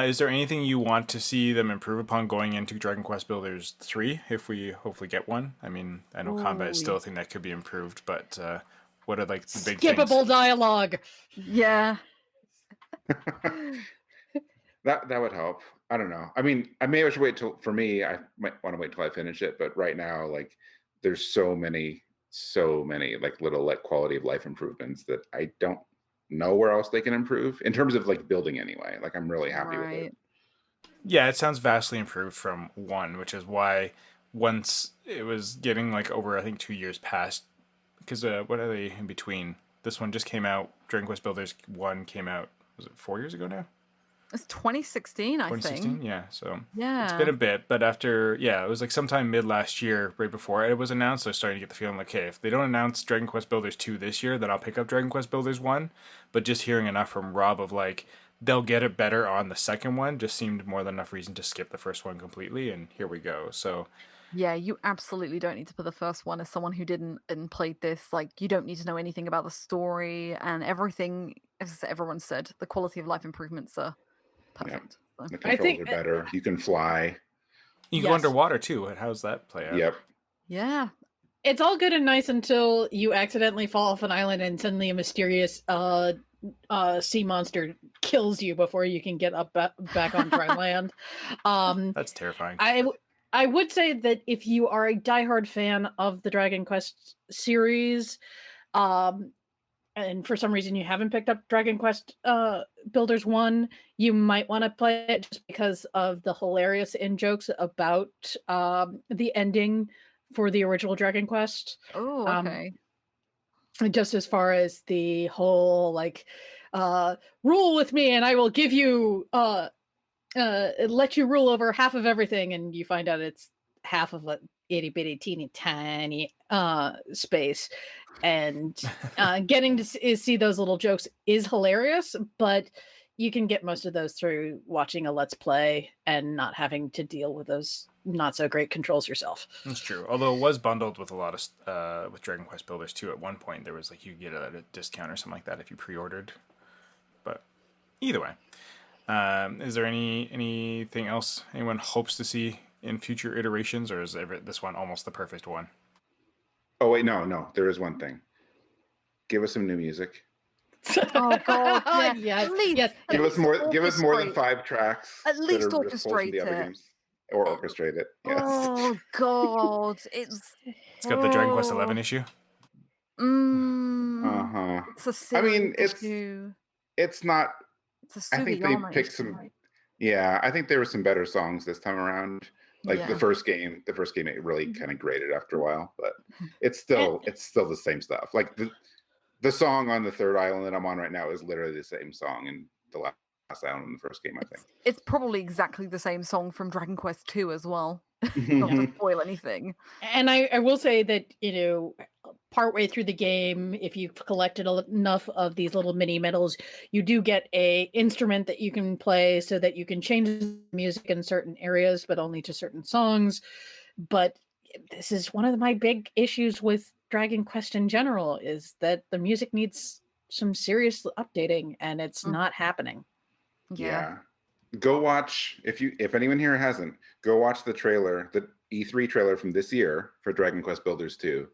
Is there anything you want to see them improve upon going into Dragon Quest Builders 3 if we hopefully get one? I mean, I know combat is still a thing that could be improved, but what are like the big Skippable things? dialogue. yeah, That would help. I don't know. I mean, I may have to wait till, for me, I might want to wait till I finish it, but right now, like, there's so many like little like quality of life improvements that I don't know where else they can improve in terms of like building anyway. Like, I'm really happy with it. Yeah, it sounds vastly improved from 1, which is why once it was getting like over, I think 2 years past, because what are they in between? This one just came out. Dragon Quest Builders 1 came out, was it 4 years ago now? it's 2016, I 2016? think. Yeah, so Yeah, it's been a bit, but after, yeah, it was like sometime mid last year, right before it was announced, I was starting to get the feeling like, okay, if they don't announce Dragon Quest Builders 2 this year, then I'll pick up Dragon Quest Builders 1. But just hearing enough from Rob of like, they'll get it better on the second one. Just seemed more than enough reason to skip the first one completely, and here we go. So Yeah, you absolutely don't need to put the first one as someone who didn't and played this. Like, you don't need to know anything about the story and everything. As everyone said, the quality of life improvements are Yeah. perfect. So. The I controls think are better. You can fly. you go Yes. underwater too. How's that play out? Yep. Yeah. it's all good and nice until you accidentally fall off an island and suddenly a mysterious sea monster kills you before you can get up back on dry land. That's terrifying. I would say that if you are a diehard fan of the Dragon Quest series, and for some reason you haven't picked up Dragon Quest Builders 1, you might want to play it just because of the hilarious in-jokes about the ending for the original Dragon Quest. Oh, okay. Just as far as the whole, like, rule with me and I will give you, let you rule over half of everything, and you find out it's half of a itty bitty teeny tiny space. And getting to see those little jokes is hilarious, but you can get most of those through watching a let's play and not having to deal with those not so great controls yourself. That's true. Although it was bundled with a lot of with Dragon Quest Builders 2 at one point. There was like you get it at a discount or something like that if you pre-ordered. But either way, is there anything else anyone hopes to see in future iterations, or is this one almost the perfect one? Oh wait, no. There is one thing. Give us some new music. Oh god, yeah. Yes, At least, yes. Give us more than orchestrate. 5 tracks. At least that are just pulled from the other orchestrate it. games. Or orchestrate it. Yes. Oh god, It's got the Dragon Quest 11 issue. Uh-huh. It's a silly I mean, issue. it's not. It's a I think they Sugiyama picked issue. some. Yeah, I think there were some better songs this time around. Like Yeah. the first game, it really kind of grated after a while, but it's still the same stuff. Like the song on the third island that I'm on right now is literally the same song in the last island in the first game, I think. It's probably exactly the same song from Dragon Quest 2 as well. Not to spoil anything. And I will say that, partway through the game, if you've collected enough of these little mini medals, you do get a instrument that you can play so that you can change the music in certain areas, but only to certain songs. But this is one of my big issues with Dragon Quest in general, is that the music needs some serious updating, and it's not happening. Yeah. Go watch, if anyone here hasn't, go watch the trailer, the E3 trailer from this year for Dragon Quest Builders 2.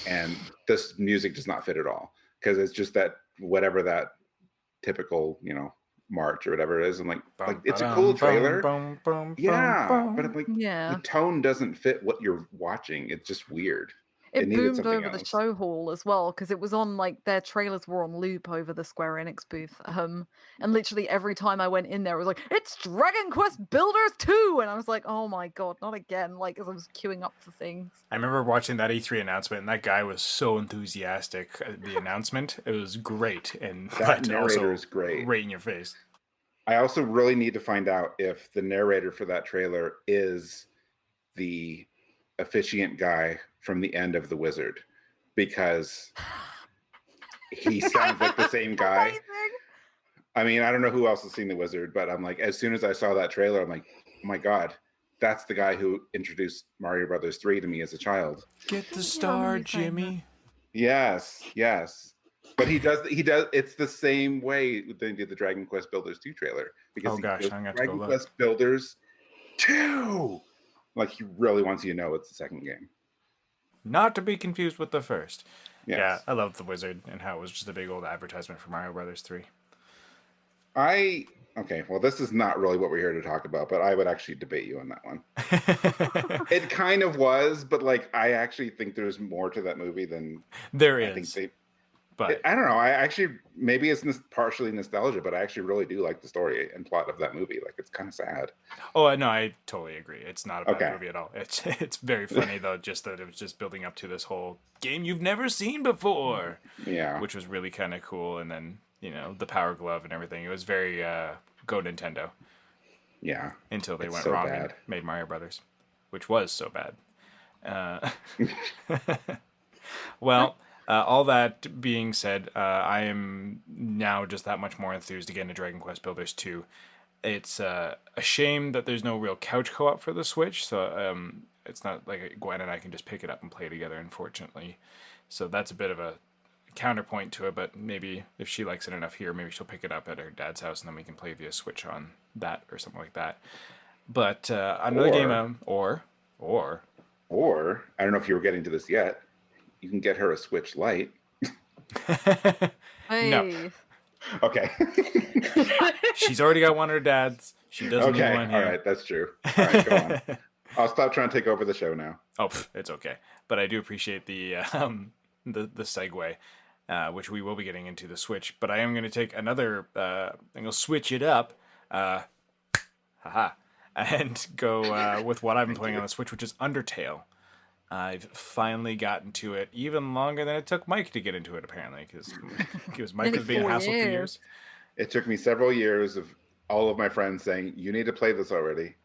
And this music does not fit at all, because it's just that whatever that typical, march or whatever it is. I'm like it's a cool trailer. Yeah, but I'm like, the tone doesn't fit what you're watching. It's just weird. It needed boomed something over else. the show hall as well, because it was on, like, their trailers were on loop over the Square Enix booth. And literally every time I went in there, it was like, it's Dragon Quest Builders 2! And I was like, oh my god, not again, like, as I was queuing up for things. I remember watching that E3 announcement, and that guy was so enthusiastic at the announcement. It was great. And that narrator is great. Right in your face. I also really need to find out if the narrator for that trailer is the officiant guy from the end of The Wizard, because he sounds like the same guy. Amazing. I mean, I don't know who else has seen The Wizard, but I'm like, as soon as I saw that trailer, I'm like, oh my god, that's the guy who introduced Mario Brothers 3 to me as a child. Get the star, Jimmy. Yes. But he does. It's the same way they did the Dragon Quest Builders 2 trailer, because Dragon Quest Builders 2. Like, he really wants you to know it's the second game. Not to be confused with the first. Yes. Yeah, I loved The Wizard and how it was just a big old advertisement for Mario Brothers 3. Okay, well, this is not really what we're here to talk about, but I would actually debate you on that one. It kind of was, but like, I actually think there's more to that movie than there is. I think but I don't know. I actually, maybe it's partially nostalgia, but I actually really do like the story and plot of that movie. Like, it's kind of sad. Oh no, I totally agree. It's not a bad movie at all. It's very funny though, just that it was just building up to this whole game you've never seen before. Yeah, which was really kind of cool. And then the Power Glove and everything. It was very go Nintendo. Yeah, until they went wrong and made Mario Brothers, which was so bad. Well. All that being said, I am now just that much more enthused to get into Dragon Quest Builders 2. It's a shame that there's no real couch co-op for the Switch, so it's not like Gwen and I can just pick it up and play together, unfortunately. So that's a bit of a counterpoint to it, but maybe if she likes it enough here, maybe she'll pick it up at her dad's house and then we can play via Switch on that or something like that. But another game, or I don't know if you were getting to this yet. You can get her a Switch Lite. no, Hey. Okay. she's already got one of her dad's. She doesn't need Okay. one All here. right. That's true. All right. Go on. I'll stop trying to take over the show now. Oh, it's okay. But I do appreciate the segue, which we will be getting into the Switch. But I am going to take another. I'm going to switch it up. Haha. And go with what I've been playing on the Switch, which is Undertale. I've finally gotten to it, even longer than it took Mike to get into it, apparently, because Mike was being 4 hassled for years. years. It took me several years of all of my friends saying, "You need to play this already."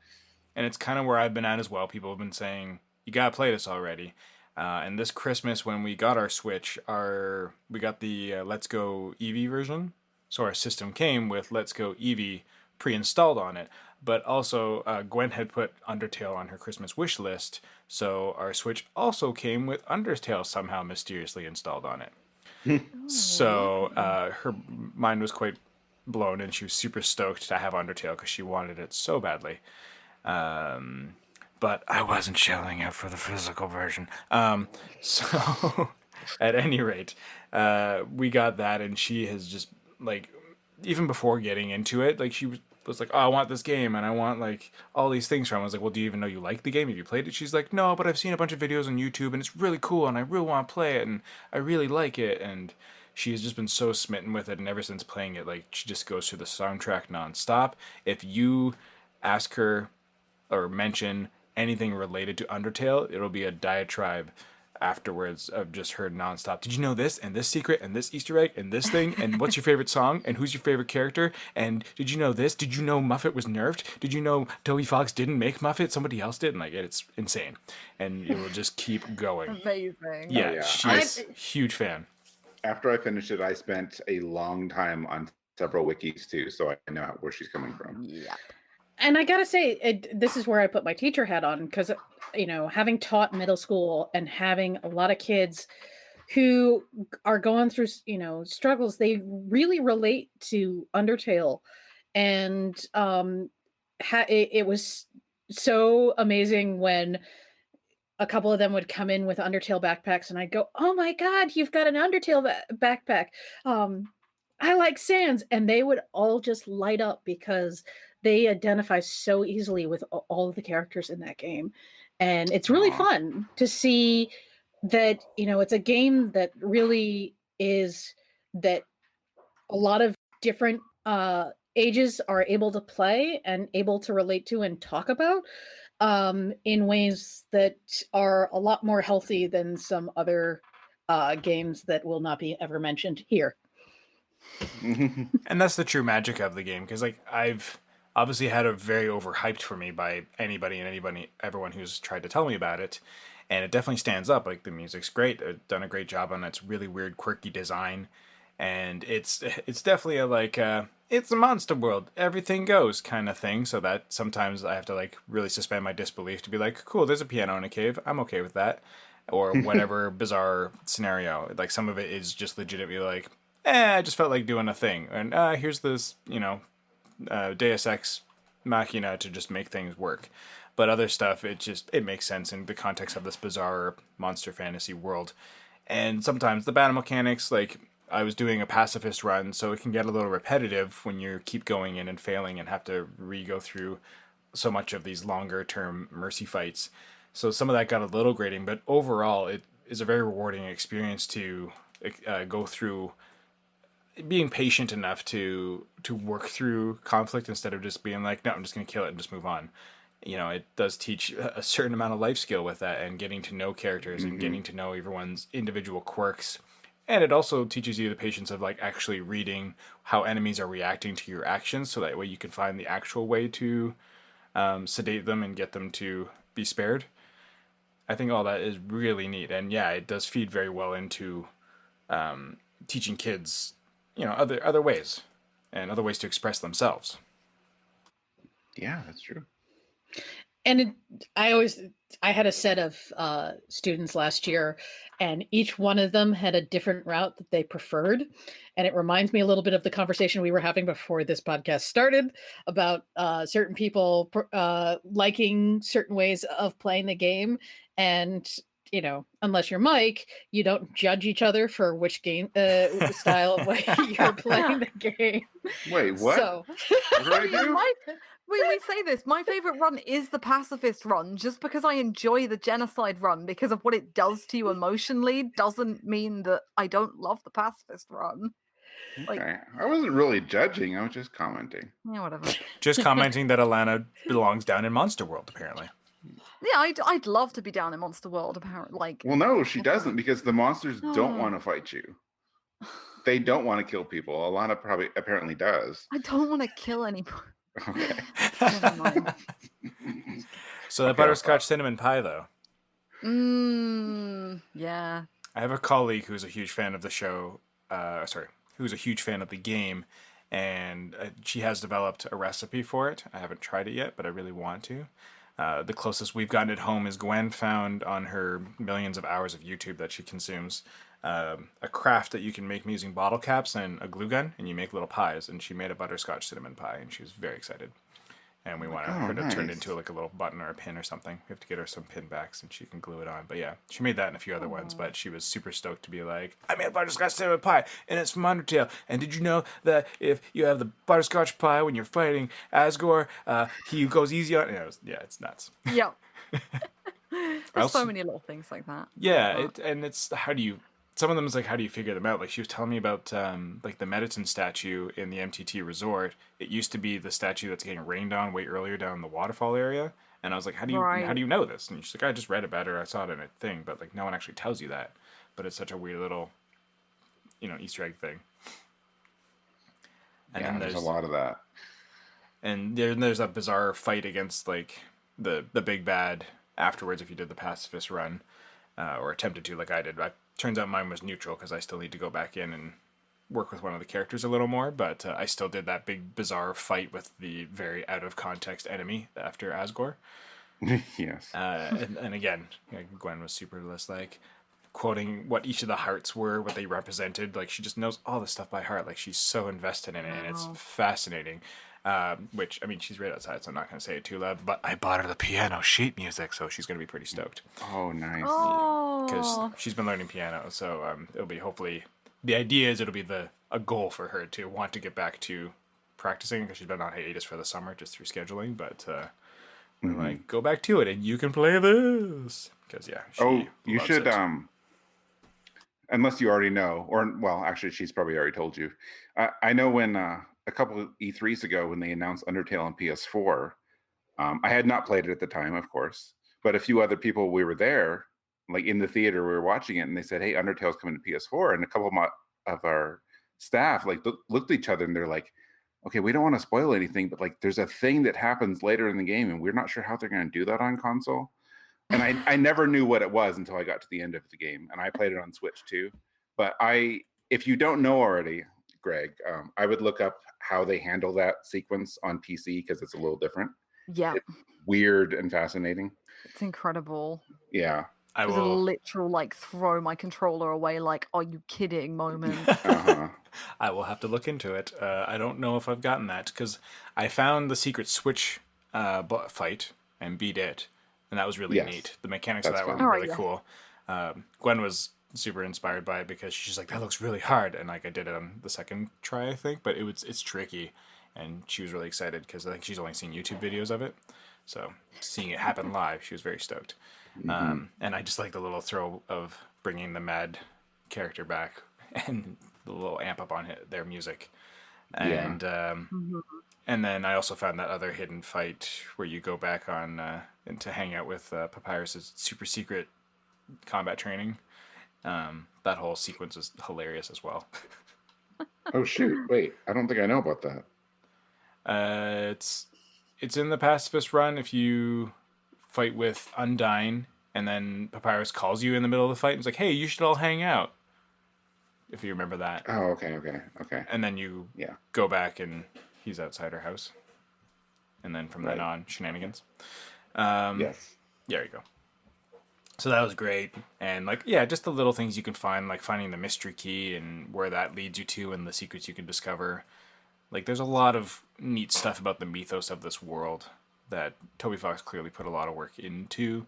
And it's kind of where I've been at as well. People have been saying, you gotta play this already. And this Christmas, when we got our Switch, we got the Let's Go Eevee version. So our system came with Let's Go Eevee pre-installed on it. But also, Gwen had put Undertale on her Christmas wish list. So our Switch also came with Undertale somehow mysteriously installed on it. So her mind was quite blown, and she was super stoked to have Undertale because she wanted it so badly. But I wasn't shelling out for the physical version. So at any rate, we got that, and she has just like, even before getting into it, like she was like, "Oh, I want this game, and I want like all these things from it." I was like, "Well, do you even know you like the game? Have you played it?" She's like, "No, but I've seen a bunch of videos on YouTube, and it's really cool, and I really want to play it, and I really like it." And she has just been so smitten with it, and ever since playing it, like she just goes through the soundtrack nonstop. If you ask her or mention anything related to Undertale, it'll be a diatribe afterwards of just her nonstop. Did you know this and this secret and this Easter egg and this thing and what's your favorite song and who's your favorite character and did you know this? Did you know Muffet was nerfed? Did you know Toby Fox didn't make Muffet? Somebody else did. And like it's insane, and it will just keep going. Amazing. Yeah, yeah. she's a huge fan. After I finished it, I spent a long time on several wikis too, so I know where she's coming from. Yep. And I gotta say, this is where I put my teacher hat on, because, having taught middle school and having a lot of kids who are going through, struggles, they really relate to Undertale. And it was so amazing when a couple of them would come in with Undertale backpacks, and I'd go, "Oh my God, you've got an Undertale backpack. I like Sans," and they would all just light up because they identify so easily with all of the characters in that game. And it's really fun to see that, it's a game that really is that a lot of different ages are able to play and able to relate to and talk about in ways that are a lot more healthy than some other games that will not be ever mentioned here. And that's the true magic of the game, because like I've obviously had it very overhyped for me by everyone who's tried to tell me about it, and it definitely stands up. Like the music's great, they've done a great job on its really weird, quirky design, and it's definitely it's a monster world, everything goes kind of thing. So that sometimes I have to like really suspend my disbelief to be like, cool, there's a piano in a cave, I'm okay with that, or whatever bizarre scenario. Like some of it is just legitimately like, I just felt like doing a thing, and here's this, Deus Ex Machina to just make things work. But other stuff, it makes sense in the context of this bizarre monster fantasy world. And sometimes the battle mechanics, like I was doing a pacifist run, so it can get a little repetitive when you keep going in and failing and have to re-go through so much of these longer term mercy fights. So some of that got a little grating, but overall it is a very rewarding experience to go through, being patient enough to work through conflict instead of just being like, no, I'm just going to kill it and just move on. It does teach a certain amount of life skill with that, and getting to know characters and getting to know everyone's individual quirks. And it also teaches you the patience of like actually reading how enemies are reacting to your actions, so that way you can find the actual way to sedate them and get them to be spared. I think all that is really neat, and yeah, it does feed very well into teaching kids, other ways and other ways to express themselves. Yeah, that's true. And I had a set of students last year, and each one of them had a different route that they preferred. And it reminds me a little bit of the conversation we were having before this podcast started about certain people liking certain ways of playing the game. And, unless you're Mike, you don't judge each other for which game style of way you're playing the game. Wait, what? So, What did I do? We say this. My favorite run is the pacifist run, just because I enjoy the genocide run because of what it does to you emotionally. Doesn't mean that I don't love the pacifist run. Like, Okay. I wasn't really judging. I was just commenting. yeah, whatever. Just commenting that Alana belongs down in Monster World, apparently. Yeah, I'd love to be down in Monster World. Apparently, Well, no, she doesn't, because the monsters don't No. want to fight you. They don't want to kill people. Alana apparently does. I don't want to kill anybody. Okay. Never mind. So that Okay, butterscotch cinnamon pie, though. Yeah. I have a colleague who's a huge fan of the show. Who's a huge fan of the game, and she has developed a recipe for it. I haven't tried it yet, but I really want to. The closest we've gotten at home is Gwen found on her millions of hours of YouTube that she consumes a craft that you can make using bottle caps and a glue gun, and you make little pies. And she made a butterscotch cinnamon pie, and she was very excited. And we want her to turn it into like a little button or a pin or something. We have to get her some pin backs, and she can glue it on. But yeah, she made that and a few other ones. But she was super stoked to be like, I made a butterscotch cinnamon pie, and it's from Undertale. And did you know that if you have the butterscotch pie when you're fighting Asgore, he goes easy on it? It's nuts. Yep. There's so Also- many little things like that. Yeah, it's how do you? Some of them is like, how do you figure them out? Like she was telling me about like the Mediton statue in the MTT Resort. It used to be the statue that's getting rained on way earlier down the waterfall area. And I was like, how do you know this? And she's like, I just read about it, or I saw it in a thing, but like no one actually tells you that. But it's such a weird little, Easter egg thing. And Yeah, then there's a lot of that. And there's a bizarre fight against like the big bad afterwards if you did the pacifist run, or attempted to, like I did. Turns out mine was neutral because I still need to go back in and work with one of the characters a little more. But I still did that big bizarre fight with the very out of context enemy after Asgore. Yes. And again, Gwen was super just like quoting what each of the hearts were, what they represented. Like she just knows all this stuff by heart. Like she's so invested in it, and it's fascinating. Which, I mean, she's right outside, so I'm not going to say it too loud, but I bought her the piano sheet music, so she's going to be pretty stoked. Oh, nice. Because she's been learning piano, so it'll be hopefully, the idea is it'll be a goal for her to want to get back to practicing, because she's been on hiatus for the summer just through scheduling, but we're like, go back to it, and you can play this. Because, yeah, you should, it. Unless you already know, or, well, actually, she's probably already told you. I know when... a couple of E3s ago when they announced Undertale on PS4, I had not played it at the time, of course, but a few other people, we were there, like in the theater, we were watching it, and they said, hey, Undertale's coming to PS4, and a couple of our staff like looked at each other, and they're like, okay, we don't want to spoil anything, but like there's a thing that happens later in the game, and we're not sure how they're going to do that on console. And I never knew what it was until I got to the end of the game, and I played it on Switch too. But if you don't know already, Greg, I would look up how they handle that sequence on PC because it's a little different. Yeah. It's weird and fascinating. It's incredible. Yeah. I There's a will. literal like throw my controller away, like, are you kidding moment. I will have to look into it. I don't know if I've gotten that because I found the secret Switch fight and beat it, and that was really neat. The mechanics of that were really cool. Gwen was super inspired by it because she's like, that looks really hard, and like I did it on the second try, I think, but it's tricky, and she was really excited because I think she's only seen YouTube videos of it, so seeing it happen live, she was very stoked. And I just like the little throw of bringing the mad character back and the little amp up on their music, and and then I also found that other hidden fight where you go back on and to hang out with Papyrus's super secret combat training. That whole sequence is hilarious as well. Oh shoot! Wait, I don't think I know about that. It's in the pacifist run. If you fight with Undyne, and then Papyrus calls you in the middle of the fight and is like, "Hey, you should all hang out." if you remember that. Oh, okay. And then you Yeah. go back and he's outside her house. And then from then Right. on, shenanigans. Yes. There you go. So that was great. And like, yeah, just the little things you can find, like finding the mystery key and where that leads you to and the secrets you can discover. Like, there's a lot of neat stuff about the mythos of this world that Toby Fox clearly put a lot of work into.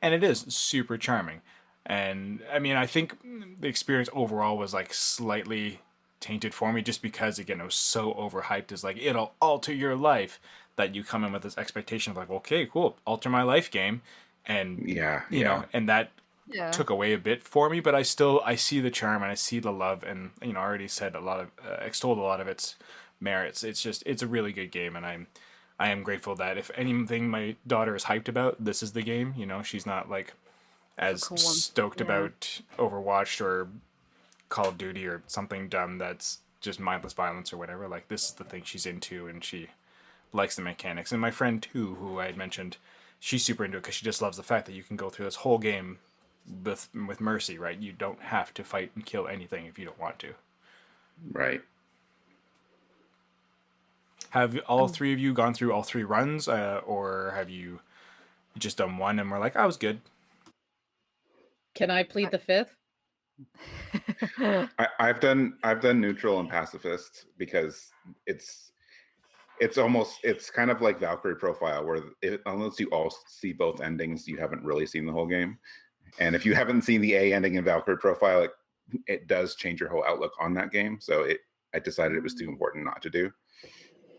And it is super charming. And I mean, I think the experience overall was like slightly tainted for me just because, again, it was so overhyped as like, it'll alter your life, that you come in with this expectation of like, okay, cool, alter my life game. And, Yeah. you know, and that Yeah. took away a bit for me, but I see the charm and I see the love, and you know, I already said a lot of extolled a lot of its merits. It's a really good game, and I am grateful that if anything my daughter is hyped about, this is the game. You know, she's not like as cool one. stoked Yeah. about Overwatch or Call of Duty or something dumb that's just mindless violence or whatever. Like, this is the thing she's into, and she likes the mechanics. And my friend too, who I had mentioned, she's super into it because she just loves the fact that you can go through this whole game with mercy, right? You don't have to fight and kill anything if you don't want to. Right. Have all three of you gone through all three runs, or have you just done one and we're like, I was good? Can I plead the fifth? I've done neutral and pacifist because it's kind of like Valkyrie Profile, where unless you all see both endings, you haven't really seen the whole game. And if you haven't seen the A ending in Valkyrie Profile, it does change your whole outlook on that game. So I decided it was too important not to do.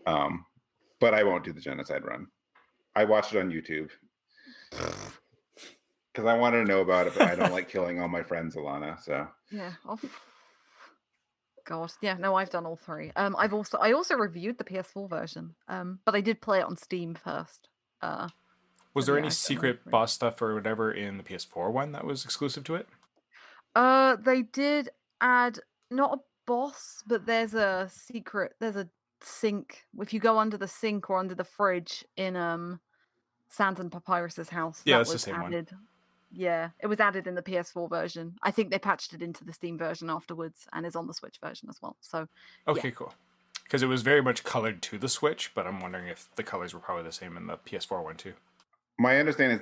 But I won't do the genocide run. I watched it on YouTube because I wanted to know about it, but I don't like killing all my friends, Alana. So Yeah. Oh. God. Yeah. No, I've done all three. I also reviewed the PS4 version. But I did play it on Steam first. Was but there yeah, any I've done all secret three. boss stuff or whatever in the PS4 one that was exclusive to it? They did add not a boss, but there's a sink. If you go under the sink or under the fridge in Sans and Papyrus's house, Yeah, that that's the was same one. added. Yeah, it was added in the PS4 version. I think they patched it into the Steam version afterwards and is on the Switch version as well. So Okay, cool. Because it was very much colored to the Switch, but I'm wondering if the colors were probably the same in the PS4 one too. my understanding is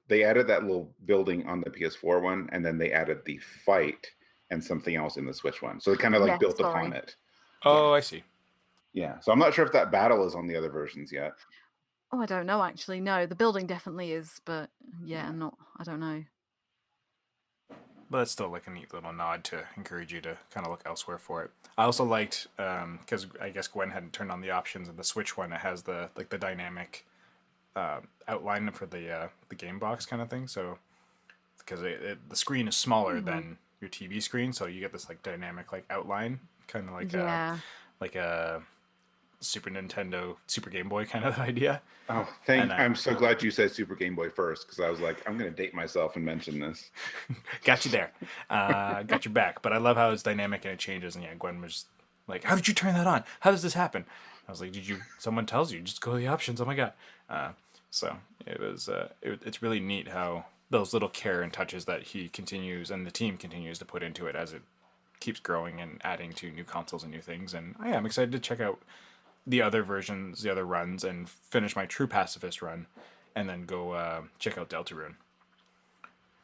they added that little building on the PS4 one, and then they added the fight and something else in the Switch one. So it kind of like Yeah, built sorry. upon it. Oh, I see. Yeah. So I'm not sure if that battle is on the other versions yet. Oh, I don't know actually. No, the building definitely is, but yeah, Yeah. I don't know. But that's still like a neat little nod to encourage you to kind of look elsewhere for it. I also liked, because I guess Gwen hadn't turned on the options in the Switch one. It has the dynamic outline for the game box kind of thing. So because the screen is smaller than your TV screen, so you get this like dynamic like outline, kind of like Yeah. a Super Nintendo, Super Game Boy kind of idea. Oh, I'm so glad you said Super Game Boy first, because I was like, I'm going to date myself and mention this. Got you there. Got your back. But I love how it's dynamic and it changes. And yeah, Gwen was like, how did you turn that on? How does this happen? I was like, someone tells you, just go to the options. Oh my God. So it was, it's really neat how those little care and touches that he continues and the team continues to put into it as it keeps growing and adding to new consoles and new things. And I'm excited to check out the other versions, the other runs, and finish my true pacifist run, and then go check out Deltarune.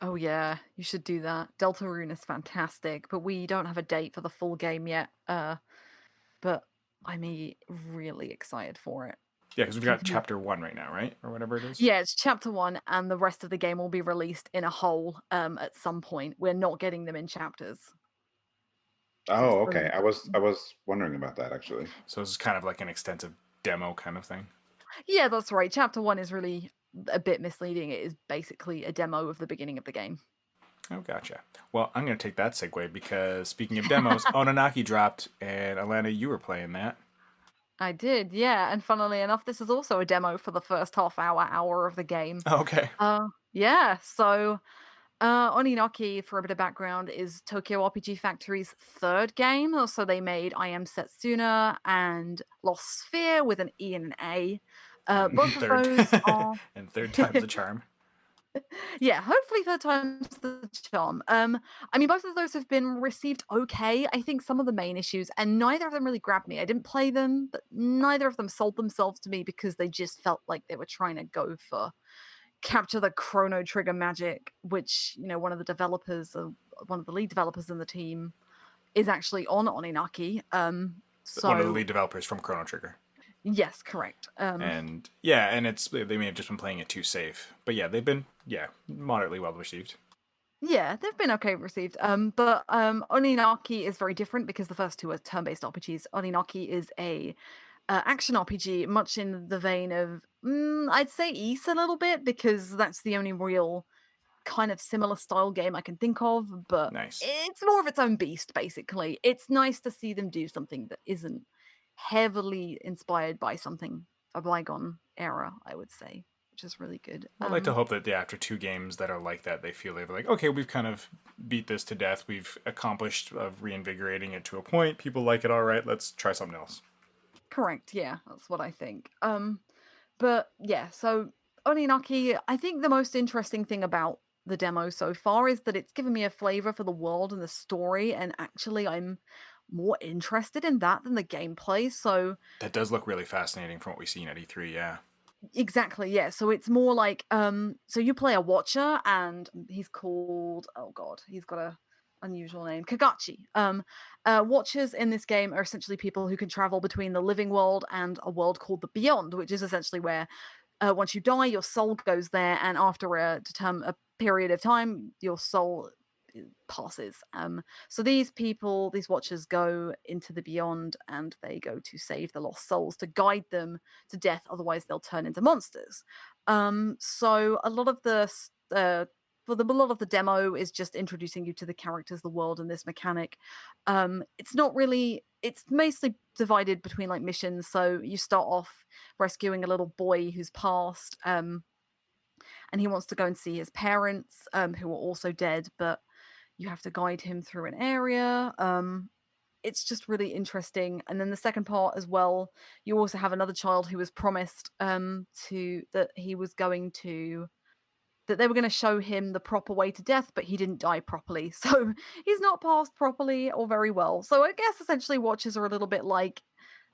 Oh yeah, you should do that. Deltarune is fantastic, but we don't have a date for the full game yet. But I'm really excited for it. Yeah, because we've got chapter 1 right now, right, or whatever it is. Yeah, it's chapter 1, and the rest of the game will be released in a whole at some point. We're not getting them in chapters. Oh, okay. I was wondering about that actually. So this is kind of like an extensive demo kind of thing. Yeah, that's right. Chapter 1 is really a bit misleading. It is basically a demo of the beginning of the game. Oh, gotcha. Well, I'm going to take that segue because speaking of demos, Ononaki dropped, and Alana, you were playing that. I did, yeah. And funnily enough, this is also a demo for the first hour of the game. Okay. Yeah, so Oninaki, for a bit of background, is Tokyo RPG Factory's third game. So they made I Am Setsuna and Lost Sphere with an E and an A. Both of those are... and third time's the charm. Yeah, hopefully third time's the charm. I mean, both of those have been received okay. I think some of the main issues, and neither of them really grabbed me. I didn't play them, but neither of them sold themselves to me because they just felt like they were trying to go for capture the Chrono Trigger magic, which one of the developers, one of the lead developers in the team, is actually on Oninaki. One of the So lead developers from Chrono Trigger. yes, correct. And yeah, and they may have just been playing it too safe. But yeah, they've been moderately well received. Yeah, they've been okay received. But Oninaki is very different because the first two are turn-based RPGs. Oninaki is a action RPG, much in the vein of I'd say Ys a little bit because that's the only real kind of similar style game I can think of. But Nice. it's more of its own beast, basically. It's nice to see them do something that isn't heavily inspired by something a bygone era, I would say, which is really good. I'd like to hope that after 2 games that are like that, they feel they're like, okay, we've kind of beat this to death. We've accomplished of reinvigorating it to a point. People like it, all right. Let's try something else. Correct, yeah, that's what I think. But yeah, so Oninaki, I think the most interesting thing about the demo so far is that it's given me a flavor for the world and the story, and actually I'm more interested in that than the gameplay. So That does look really fascinating from what we've seen at E3, yeah. exactly, yeah. So it's more like so you play a watcher and he's called, oh god, he's got a unusual name, Kagachi. Watchers in this game are essentially people who can travel between the living world and a world called the Beyond, which is essentially where once you die, your soul goes there, and after a period of time, your soul passes. So these people, these watchers, go into the beyond, and they go to save the lost souls to guide them to death. Otherwise, they'll turn into monsters. So a lot of the a lot of the demo is just introducing you to the characters, the world, and this mechanic. It's not really. It's mostly divided between like missions. So you start off rescuing a little boy who's passed, and he wants to go and see his parents, who are also dead, but you have to guide him through an area. It's just really interesting. And then the second part as well, you also have another child who was promised to that he was going to that they were going to show him the proper way to death, but he didn't die properly. So he's not passed properly or very well. So I guess essentially watchers are a little bit like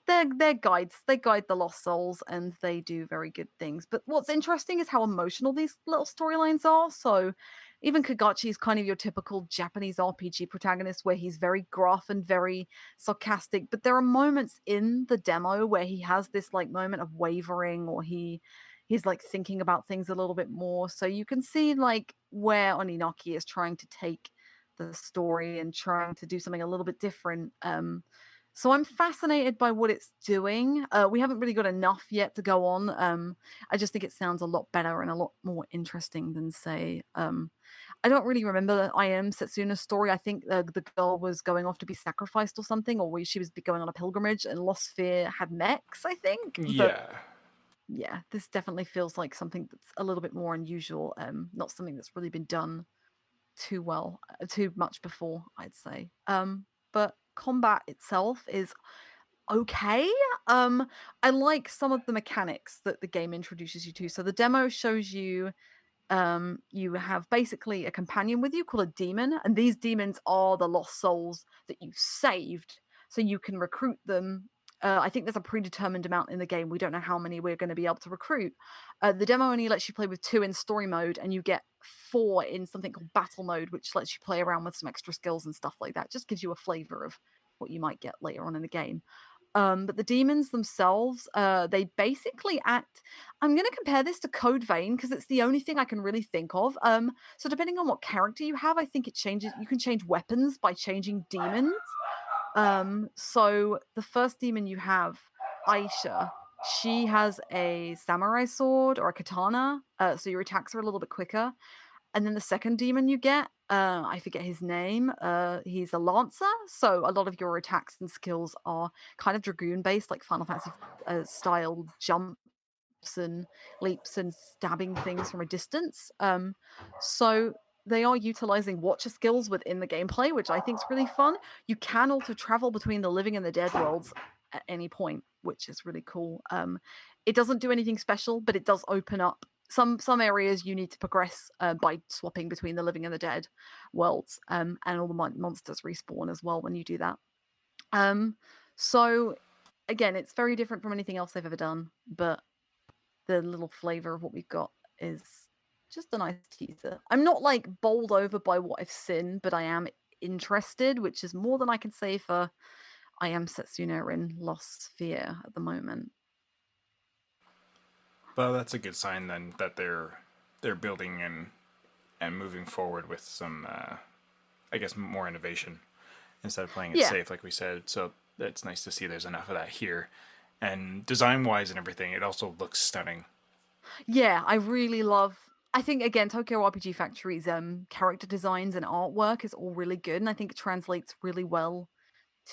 they're guides. They guide the lost souls and they do very good things. But what's interesting is how emotional these little storylines are. So even Kagachi is kind of your typical Japanese RPG protagonist where he's very gruff and very sarcastic. But there are moments in the demo where he has this like moment of wavering, or he's like thinking about things a little bit more. So you can see like where Oninaki is trying to take the story and trying to do something a little bit different. So I'm fascinated by what it's doing. We haven't really got enough yet to go on. I just think it sounds a lot better and a lot more interesting than, say, I don't really remember I Am Setsuna's story. I think the girl was going off to be sacrificed or something, or she was going on a pilgrimage, and Lost Sphere had mechs, I think. But Yeah. yeah, this definitely feels like something that's a little bit more unusual. Not something that's really been done too well, too much before, I'd say. But combat itself is okay. I like some of the mechanics that the game introduces you to. So the demo shows you you have basically a companion with you called a demon, and these demons are the lost souls that you saved, so you can recruit them. I think there's a predetermined amount in the game. We don't know how many we're going to be able to recruit. The demo only lets you play with 2 in story mode, and you get 4 in something called battle mode, which lets you play around with some extra skills and stuff like that. Just gives you a flavor of what you might get later on in the game. But the demons themselves, they basically act. I'm going to compare this to Code Vein because it's the only thing I can really think of. So depending on what character you have, I think it changes. You can change weapons by changing demons. So the first demon you have, Aisha, she has a samurai sword or a katana. So your attacks are a little bit quicker. And then the second demon you get, I forget his name. He's a lancer, so a lot of your attacks and skills are kind of dragoon based, like Final Fantasy style jumps and leaps and stabbing things from a distance. So they are utilizing watcher skills within the gameplay, which I think is really fun. You can also travel between the living and the dead worlds at any point, which is really cool. It doesn't do anything special, but it does open up some areas you need to progress by swapping between the living and the dead worlds, and all the monsters respawn as well when you do that. So again, it's very different from anything else they've ever done, but the little flavor of what we've got is just a nice teaser. I'm not like bowled over by what I've seen, but I am interested, which is more than I can say for I Am Setsuna in Lost Sphere at the moment. Well, that's a good sign then that they're building and moving forward with some, I guess, more innovation instead of playing it safe, like we said. So it's nice to see there's enough of that here. And design-wise and everything, it also looks stunning. Yeah, I really love. I think again, Tokyo RPG Factory's character designs and artwork is all really good, and I think it translates really well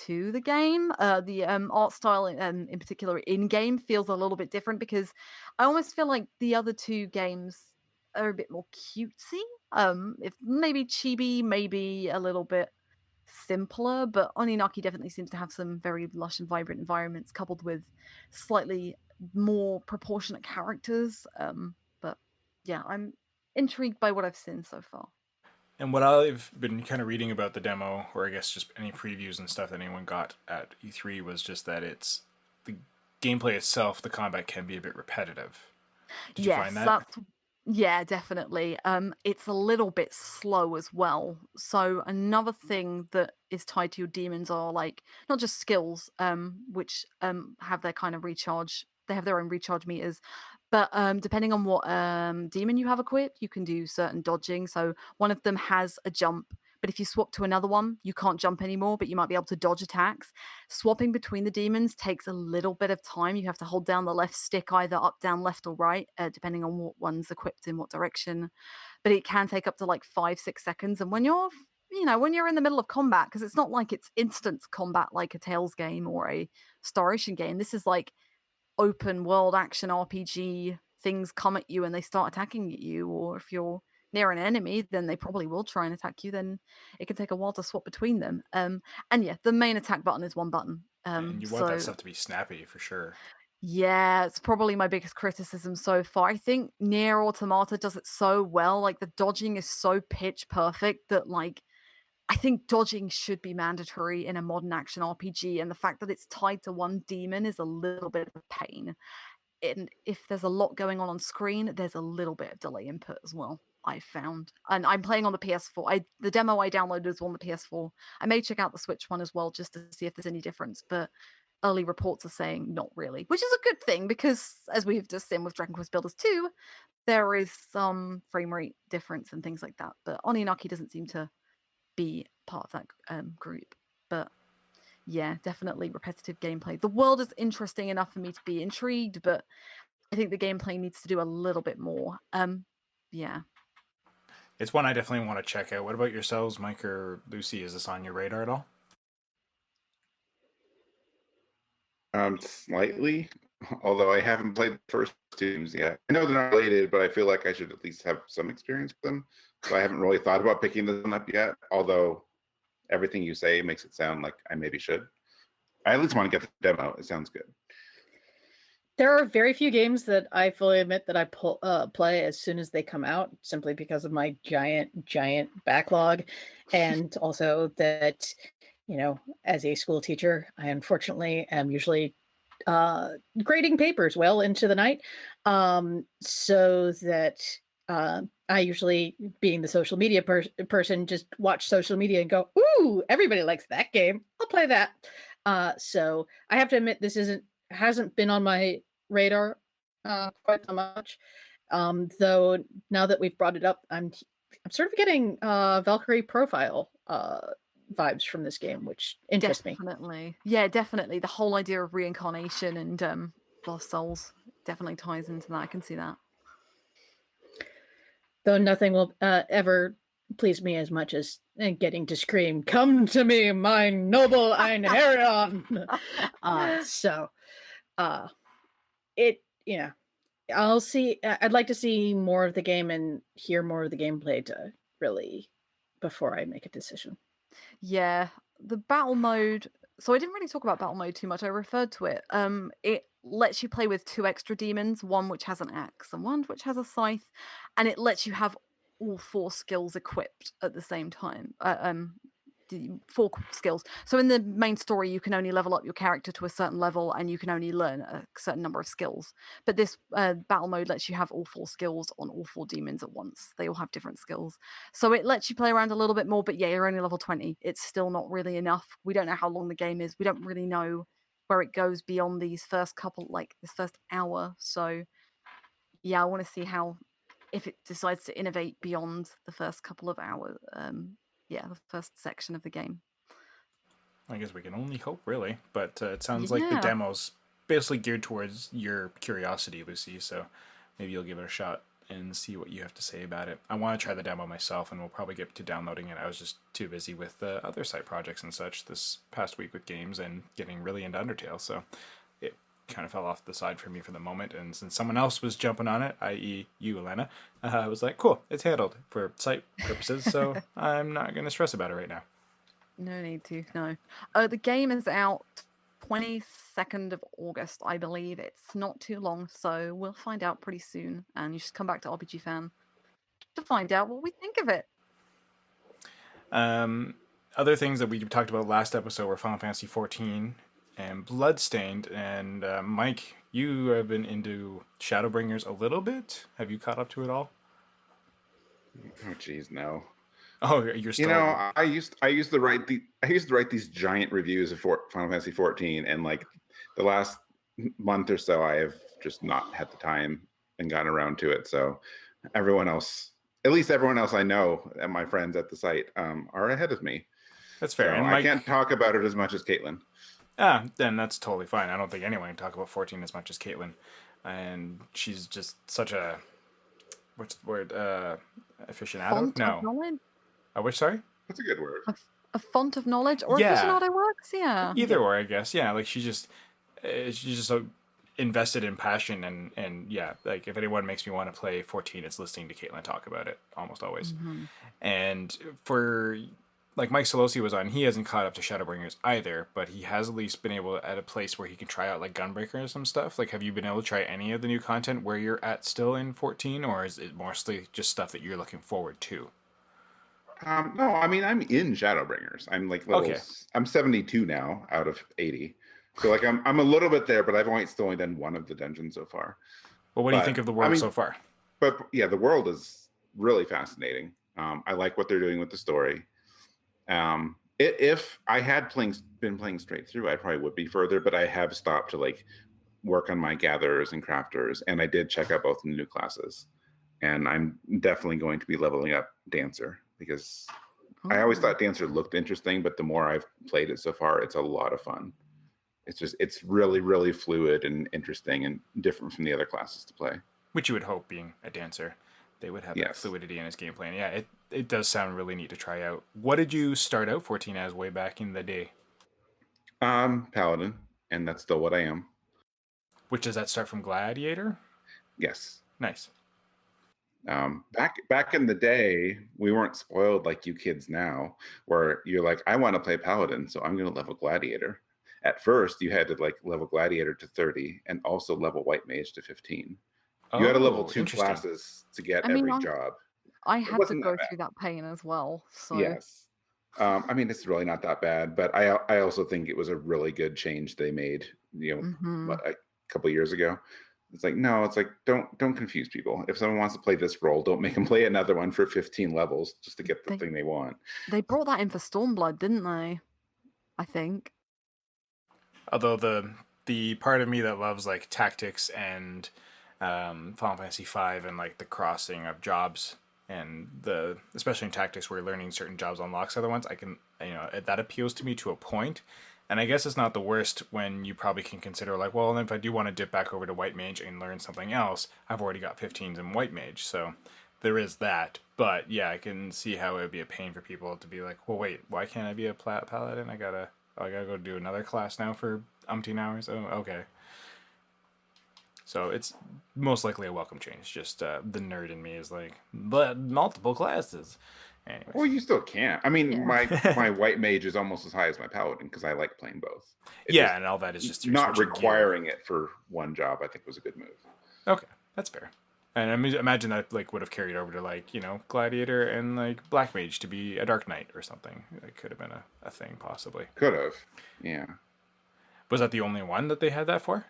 to the game. The art style, in particular, in game feels a little bit different because I almost feel like the other two games are a bit more cutesy. If maybe chibi, maybe a little bit simpler, but Oninaki definitely seems to have some very lush and vibrant environments coupled with slightly more proportionate characters. But yeah, I'm intrigued by what I've seen so far. And what I've been kind of reading about the demo, or I guess just any previews and stuff that anyone got at E3, was just that it's the gameplay itself, the combat can be a bit repetitive. Did you find that? Yeah, definitely. It's a little bit slow as well. So another thing that is tied to your demons are like not just skills, which have their kind of recharge. They have their own recharge meters, but depending on what demon you have equipped, you can do certain dodging. So one of them has a jump, but if you swap to another one, you can't jump anymore, but you might be able to dodge attacks. Swapping between the demons takes a little bit of time. You have to hold down the left stick, either up, down, left, or right, depending on what one's equipped in what direction. But it can take up to like 5-6 seconds. And when you're in the middle of combat, because it's not like it's instant combat like a Tales game or a Star Ocean game. This is like open world action RPG. Things come at you and they start attacking you, or if you're near an enemy, then they probably will try and attack you. Then it can take a while to swap between them. And yeah, the main attack button is one button. And you want that stuff to be snappy for sure. Yeah, it's probably my biggest criticism so far. I think Nier Automata does it so well. Like the dodging is so pitch perfect that like I think dodging should be mandatory in a modern action RPG, and the fact that it's tied to one demon is a little bit of a pain. And if there's a lot going on screen, there's a little bit of delay input as well. I found, and I'm playing on the PS4. The demo I downloaded is on the PS4. I may check out the Switch one as well just to see if there's any difference, but early reports are saying not really, which is a good thing because as we've just seen with Dragon Quest Builders 2, there is some frame rate difference and things like that. But Oninaki doesn't seem to be part of that group. But yeah, definitely repetitive gameplay. The world is interesting enough for me to be intrigued, but I think the gameplay needs to do a little bit more. Yeah. It's one I definitely want to check out. What about yourselves, Mike or Lucy? Is this on your radar at all? Slightly, although I haven't played the first two games yet. I know they're not related, but I feel like I should at least have some experience with them. So I haven't really thought about picking this one up yet, although everything you say makes it sound like I maybe should. I at least want to get the demo. It sounds good. There are very few games that I fully admit that I play as soon as they come out, simply because of my giant backlog. And also that, as a school teacher, I unfortunately am usually grading papers well into the night. So that I usually, being the social media person, just watch social media and go, ooh, everybody likes that game. I'll play that. So I have to admit, this hasn't been on my radar quite so much. Though now that we've brought it up, I'm sort of getting Valkyrie Profile vibes from this game, which interests me. Definitely. Yeah, definitely. The whole idea of reincarnation and lost souls definitely ties into that. I can see that. Though nothing will ever please me as much as getting to scream, "Come to me, my noble Einherjar!" I'll see. I'd like to see more of the game and hear more of the gameplay to really before I make a decision. Yeah, the battle mode. So I didn't really talk about battle mode too much. I referred to it. It lets you play with 2 extra demons, one which has an axe and one which has a scythe, and it lets you have all 4 skills equipped at the same time. 4 skills. So in the main story, you can only level up your character to a certain level, and you can only learn a certain number of skills. But this battle mode lets you have all 4 skills on all 4 demons at once. They all have different skills, so it lets you play around a little bit more. But yeah, you're only level 20. It's still not really enough. We don't know how long the game is. We don't really know where it goes beyond these first couple, like this first hour. So yeah, I want to see how, if it decides to innovate beyond the first couple of hours. The first section of the game. I guess we can only hope, really. But it sounds like the Yeah. demo's basically geared towards your curiosity, Lucy. So maybe you'll give it a shot and see what you have to say about it. I want to try the demo myself, and we'll probably get to downloading it. I was just too busy with other side projects and such this past week with games and getting really into Undertale. So it kind of fell off the side for me for the moment. And since someone else was jumping on it, i.e. you, Alana, I was like, cool, it's handled for site purposes. So I'm not going to stress about it right now. No need to, no. The game is out 22nd of August, I believe. It's not too long, so we'll find out pretty soon. And you should come back to RPG Fan to find out what we think of it. Other things that we talked about last episode were Final Fantasy XIV and Bloodstained. And Mike, you have been into Shadowbringers a little bit. Have you caught up to it all? Oh, geez, no. Oh, you're still. I used to write these giant reviews of Final Fantasy 14, and like the last month or so, I have just not had the time and gotten around to it. So everyone else, at least everyone else I know, and my friends at the site, are ahead of me. That's fair. So And I Mike, can't talk about it as much as Caitlin. Then that's totally fine. I don't think anyone can talk about 14 as much as Caitlin, and she's just such a what's the word? Aficionado? Font No. of knowledge? Which, sorry? That's a good word. A font of knowledge? Or Yeah. aficionado works? Yeah. Either or, I guess. Yeah, like she's just so invested in passion, and yeah, like if anyone makes me want to play 14, it's listening to Caitlin talk about it almost always. Mm-hmm. And for like Mike Solosi was on, he hasn't caught up to Shadowbringers either, but he has at least been able at a place where he can try out like Gunbreaker and some stuff. Like, have you been able to try any of the new content where you're at still in 14, or is it mostly just stuff that you're looking forward to? No, I mean, I'm in Shadowbringers. I'm like I'm 72 now out of 80. So like I'm a little bit there, but I've still only done one of the dungeons so far. Well, what do you think of the world so far? But yeah, the world is really fascinating. I like what they're doing with the story. If I had been playing straight through, I probably would be further, but I have stopped to like work on my gatherers and crafters, and I did check out both the new classes, and I'm definitely going to be leveling up Dancer, because I always thought Dancer looked interesting, but the more I've played it so far, it's a lot of fun. It's really, really fluid and interesting and different from the other classes to play. Which you would hope, being a Dancer, they would have that fluidity in his gameplay. And yeah, it does sound really neat to try out. What did you start out 14 as way back in the day? Paladin, and that's still what I am. Which, does that start from Gladiator? Yes. Nice. Back in the day, we weren't spoiled like you kids now, where you're like, I want to play Paladin, so I'm going to level Gladiator. At first, you had to like level Gladiator to 30 and also level White Mage to 15. You had to level 2 classes to get every job. I had to go through that pain as well. So yes. I mean, it's really not that bad, but I also think it was a really good change they made, a couple of years ago. It's like, no, it's like, don't confuse people. If someone wants to play this role, don't make them play another one for 15 levels just to get the thing they want. They brought that in for Stormblood, didn't they? I think. Although the part of me that loves like tactics and Final Fantasy V and like the crossing of jobs, and especially in tactics where learning certain jobs unlocks other ones, I can, that appeals to me to a point. And I guess it's not the worst when you probably can consider like, well, if I do want to dip back over to White Mage and learn something else, I've already got 15s in White Mage, so there is that. But yeah, I can see how it would be a pain for people to be like, well, wait, why can't I be a paladin? I gotta go do another class now for umpteen hours. Oh, okay. So it's most likely a welcome change. Just the nerd in me is like, but multiple classes. Anyways. Well, you still can't. I mean, Yeah. my white mage is almost as high as my paladin because I like playing both. And all that is just through not switching requiring it for one job. I think was a good move. Okay, that's fair. And I imagine that like would have carried over to like gladiator and like black mage to be a dark knight or something. It could have been a thing possibly. Could have, yeah. Was that the only one that they had that for?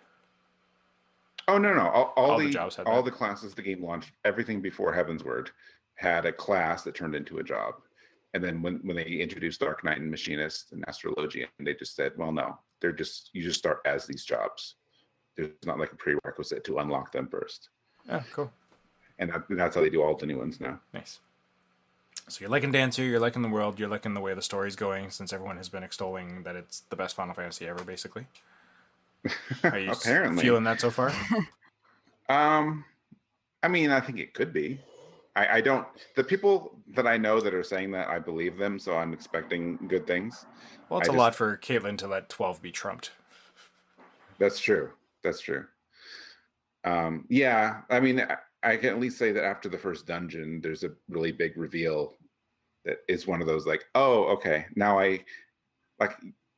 Oh no. All the jobs had all that? the classes the game launched, everything before Heavensward had a class that turned into a job. And then when they introduced Dark Knight and Machinist and Astrologian, they just said, well, no, you just start as these jobs. There's not like a prerequisite to unlock them first. Oh, cool. And that's how they do all the new ones now. Nice. So you're liking Dancer, you're liking the world, you're liking the way the story's going, since everyone has been extolling that it's the best Final Fantasy ever, basically. Are you Apparently feeling that so far? I mean, I think it could be. I don't. The people that I know that are saying that, I believe them, so I'm expecting good things. Well, it's a lot for Caitlin to let 12 be trumped. That's true. That's true. Yeah, I mean, I can at least say that after the first dungeon, there's a really big reveal that is one of those like, oh, okay, now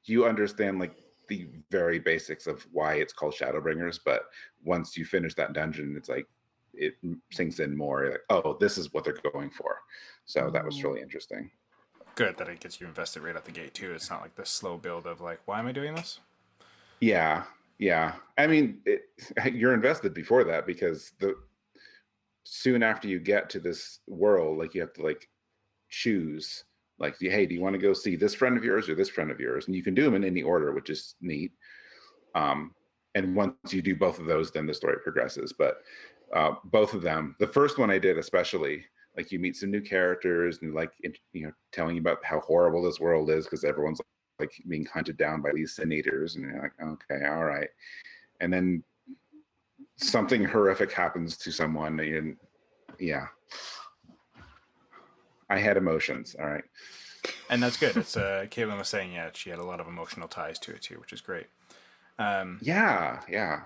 you understand like the very basics of why it's called Shadowbringers, but once you finish that dungeon, it's like it sinks in more. You're like, oh, this is what they're going for. So that was really interesting. Good that it gets you invested right out the gate too. It's not like the slow build of like, why am I doing this? Yeah. I mean, you're invested before that because soon after you get to this world, like you have to like choose, like, hey, do you want to go see this friend of yours or this friend of yours? And you can do them in any order, which is neat. And once you do both of those, then the story progresses. But both of them, the first one I did especially, like you meet some new characters and like telling you about how horrible this world is because everyone's like being hunted down by these sin eaters, and you're like, okay, all right. And then something horrific happens to someone, and yeah, I had emotions. All right. And that's good. It's Caitlin was saying, she had a lot of emotional ties to it too, which is great. Yeah.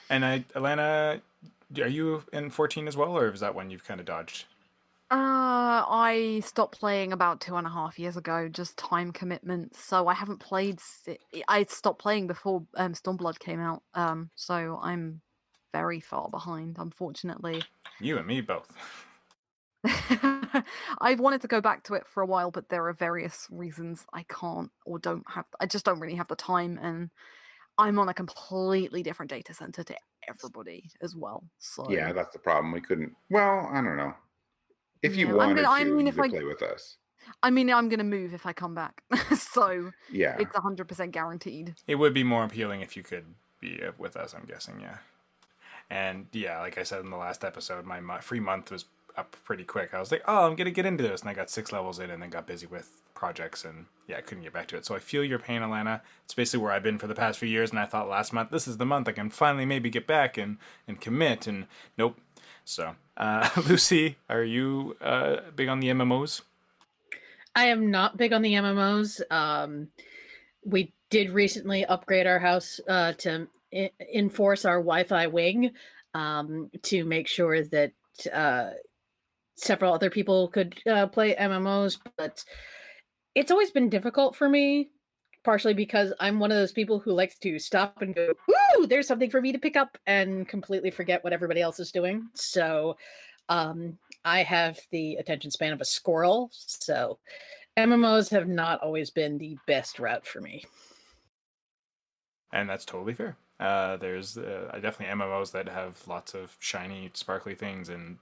And Alana, are you in 14 as well, or is that one you've kind of dodged? I stopped playing about 2.5 years ago, just time commitments. So I haven't played. I stopped playing before Stormblood came out. So I'm very far behind, unfortunately. You and me both. I've wanted to go back to it for a while, but there are various reasons I can't or don't have. I just don't really have the time, and I'm on a completely different data center to everybody as well. So yeah, that's the problem. We couldn't. Well, I don't know. If you wanted you could play with us. I mean, I'm going to move if I come back. So yeah, it's 100% guaranteed. It would be more appealing if you could be with us, I'm guessing, yeah. And yeah, like I said in the last episode, my free month was up pretty quick. I was like, oh, I'm going to get into this. And I got 6 levels in and then got busy with projects and I couldn't get back to it. So I feel your pain, Alana. It's basically where I've been for the past few years. And I thought last month, this is the month I can finally maybe get back and commit. And nope. So, Lucy, are you big on the MMOs? I am not big on the MMOs. We did recently upgrade our house to enforce our Wi-Fi wing to make sure that several other people could play MMOs, but it's always been difficult for me, partially because I'm one of those people who likes to stop and go, ooh, there's something for me to pick up, and completely forget what everybody else is doing. So I have the attention span of a squirrel, so MMOs have not always been the best route for me. And that's totally fair. There's definitely MMOs that have lots of shiny, sparkly things, and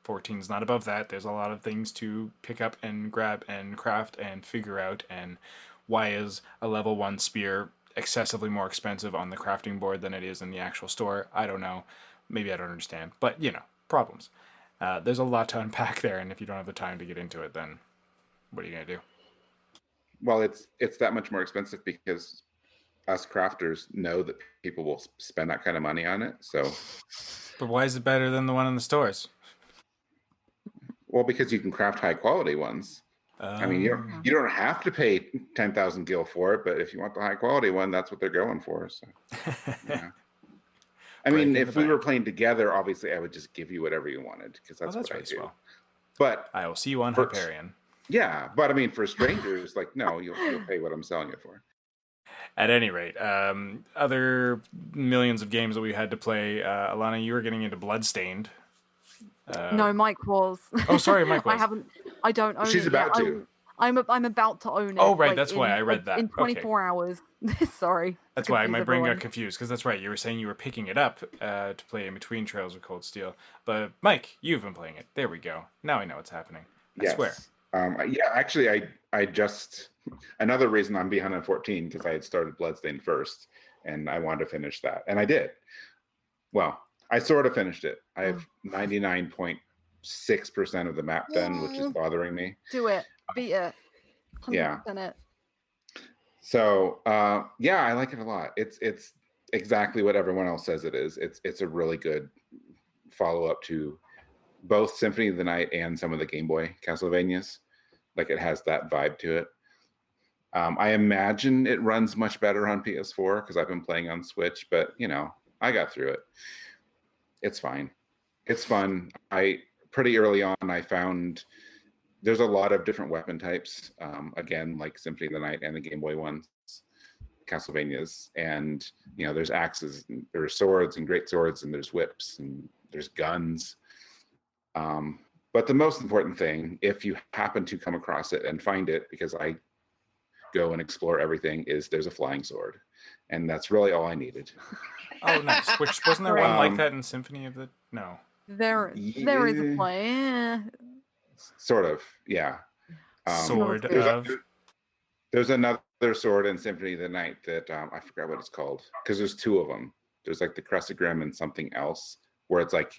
14's not above that. There's a lot of things to pick up and grab and craft and figure out. And why is a level 1 spear excessively more expensive on the crafting board than it is in the actual store? I don't know. Maybe I don't understand. But, problems. There's a lot to unpack there, and if you don't have the time to get into it, then what are you going to do? Well, it's that much more expensive because us crafters know that people will spend that kind of money on it. So, but why is it better than the one in the stores? Well, because you can craft high quality ones. I mean, you don't have to pay 10,000 gil for it, but if you want the high quality one, that's what they're going for. So, yeah. I mean, if we were playing together, obviously I would just give you whatever you wanted because that's what I do. Well. But I will see you on For- Hyperion. yeah, but I mean, for strangers, like, no, you'll pay what I'm selling it for. At any rate, other millions of games that we had to play. Alana, you were getting into Bloodstained. No, Mike was. Oh, sorry, Mike was. I don't own She's it yet. about to. I'm about to own it. Oh, right, like, that's why I read that. In Okay. 24 hours. Sorry. That's why my brain got confused, because that's right. You were saying you were picking it up to play in between Trails of Cold Steel. But Mike, you've been playing it. There we go. Now I know what's happening. I swear. Yeah, actually, I just another reason I'm behind on 14 because I had started Bloodstained first, and I wanted to finish that, and I did. Well, I sort of finished it. I have 99.6% of the map done, which is bothering me. Do it. Beat it. 100% Yeah. it. So yeah, I like it a lot. It's exactly what everyone else says it is. It's a really good follow-up to both Symphony of the Night and some of the Game Boy Castlevanias. Like, it has that vibe to it. I imagine it runs much better on PS4 because I've been playing on Switch, but I got through it. It's fine. It's fun. Pretty early on, I found there's a lot of different weapon types. Again, like Symphony of the Night and the Game Boy ones, Castlevanias, and there's axes, and there's swords and great swords, and there's whips, and there's guns. But the most important thing, if you happen to come across it and find it, because I go and explore everything, is there's a flying sword, and that's really all I needed. Oh, nice. Which wasn't there one like that in Symphony of the? No. There is a play. Sort of, yeah. Sword of. There's another sword in Symphony of the Night that I forgot what it's called, because there's two of them. There's like the Crescigrim and something else, where it's like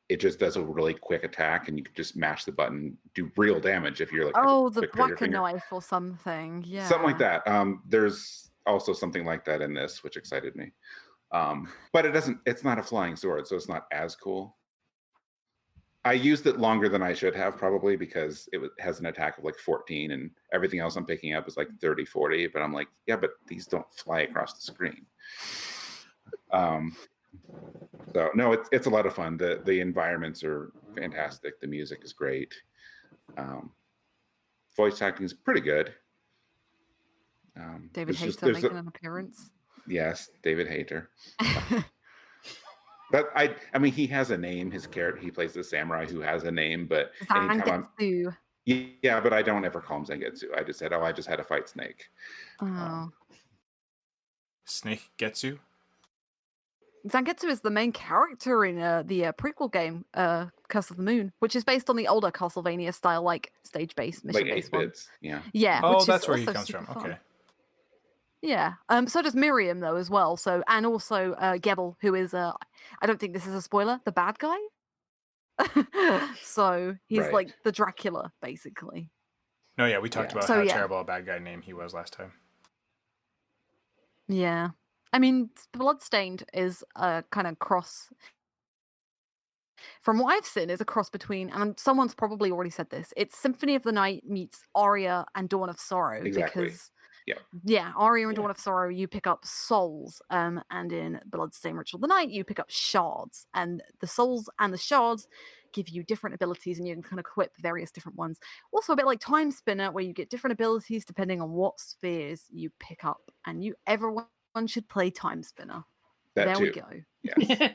it just does a really quick attack, and you can just mash the button, do real damage if you're like the Blacker knife or something. Yeah, something like that. There's also something like that in this, which excited me. But it's not a flying sword, so it's not as cool. I used it longer than I should have, probably, because it has an attack of like 14, and everything else I'm picking up is like 30, 40. But I'm like, yeah, but these don't fly across the screen. So no, it's a lot of fun. The environments are fantastic. The music is great. Voice acting is pretty good. David Hayter making an appearance. Yes, David Hayter. But I mean, he has a name. His character, he plays the samurai who has a name. But Zangetsu. Yeah, but I don't ever call him Zangetsu. I just said, I just had to fight Snake. Oh. Snake Getsu? Zangetsu is the main character in the prequel game, Curse of the Moon, which is based on the older Castlevania style, like stage-based, mission-based like 8 bits. Yeah. Yeah. Oh, that's where he comes from. Fun. Okay. Yeah. So does Miriam though as well. So, and also Gebel, who is I don't think this is a spoiler, the bad guy. So he's like the Dracula, basically. No, yeah, we talked about how terrible a bad guy name he was last time. Yeah. I mean, Bloodstained is a kind of cross. From what I've seen, is a cross between, and someone's probably already said this. It's Symphony of the Night meets Aria and Dawn of Sorrow. Exactly. Because yeah, Aria and Dawn of Sorrow, you pick up souls, and in Bloodstained Ritual of the Night, you pick up shards, and the souls and the shards give you different abilities, and you can kind of equip various different ones. Also, a bit like Time Spinner, where you get different abilities depending on what spheres you pick up, and everyone should play Time Spinner. We go. Yes.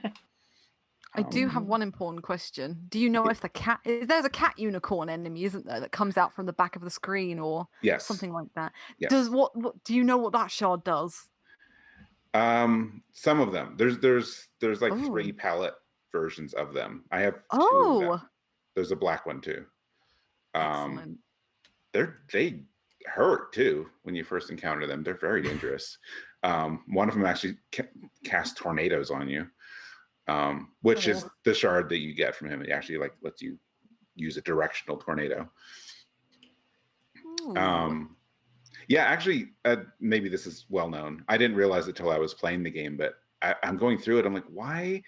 I do have one important question. Do you know if there's a cat unicorn enemy, isn't there, that comes out from the back of the screen or something like that? Yes. Does what do you know what that shard does? Some of them. There's like 3 palette versions of them. I have 2 of them. There's a black one too. Excellent. They hurt too when you first encounter them. They're very dangerous. One of them actually casts tornadoes on you. Which is the shard that you get from him. It actually lets you use a directional tornado. Yeah, actually, maybe this is well known. I didn't realize it till I was playing the game, but I'm going through it. I'm like, why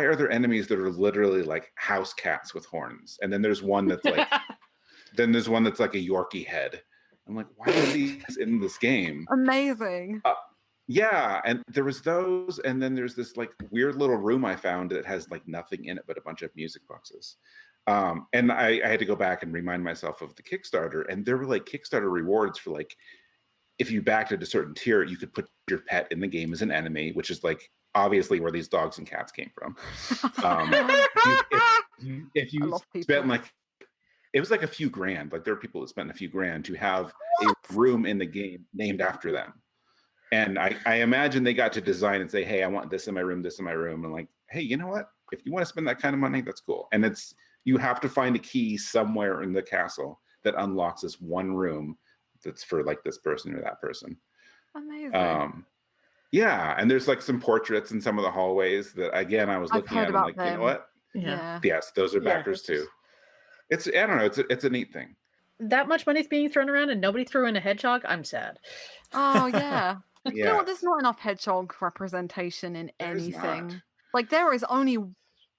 are there enemies that are literally like house cats with horns? And then there's one that's like, a Yorkie head. I'm like, why are these in this game? Amazing. Yeah, and there was those, and then there's this like weird little room I found that has like nothing in it but a bunch of music boxes. And I had to go back and remind myself of the Kickstarter, and there were like Kickstarter rewards for like, if you backed at a certain tier, you could put your pet in the game as an enemy, which is like obviously where these dogs and cats came from. If I you love spent people. like, it was like a few grand, like there are people that spent a few grand to have a room in the game named after them. And I imagine they got to design and say, hey, I want this in my room, this in my room. And like, hey, you know what? If you want to spend that kind of money, that's cool. And you have to find a key somewhere in the castle that unlocks this one room that's for like this person or that person. Amazing. Yeah, and there's like some portraits in some of the hallways that, again, I was I've looking heard at and like, about you know them. what? Yeah. Yes, those are Yeah, backers it's too. just- It's, I don't know, it's a neat thing. That much money's being thrown around and nobody threw in a hedgehog. I'm sad. Oh yeah. You know what? There's Yes, not enough hedgehog representation in there's not. anything. Like there is only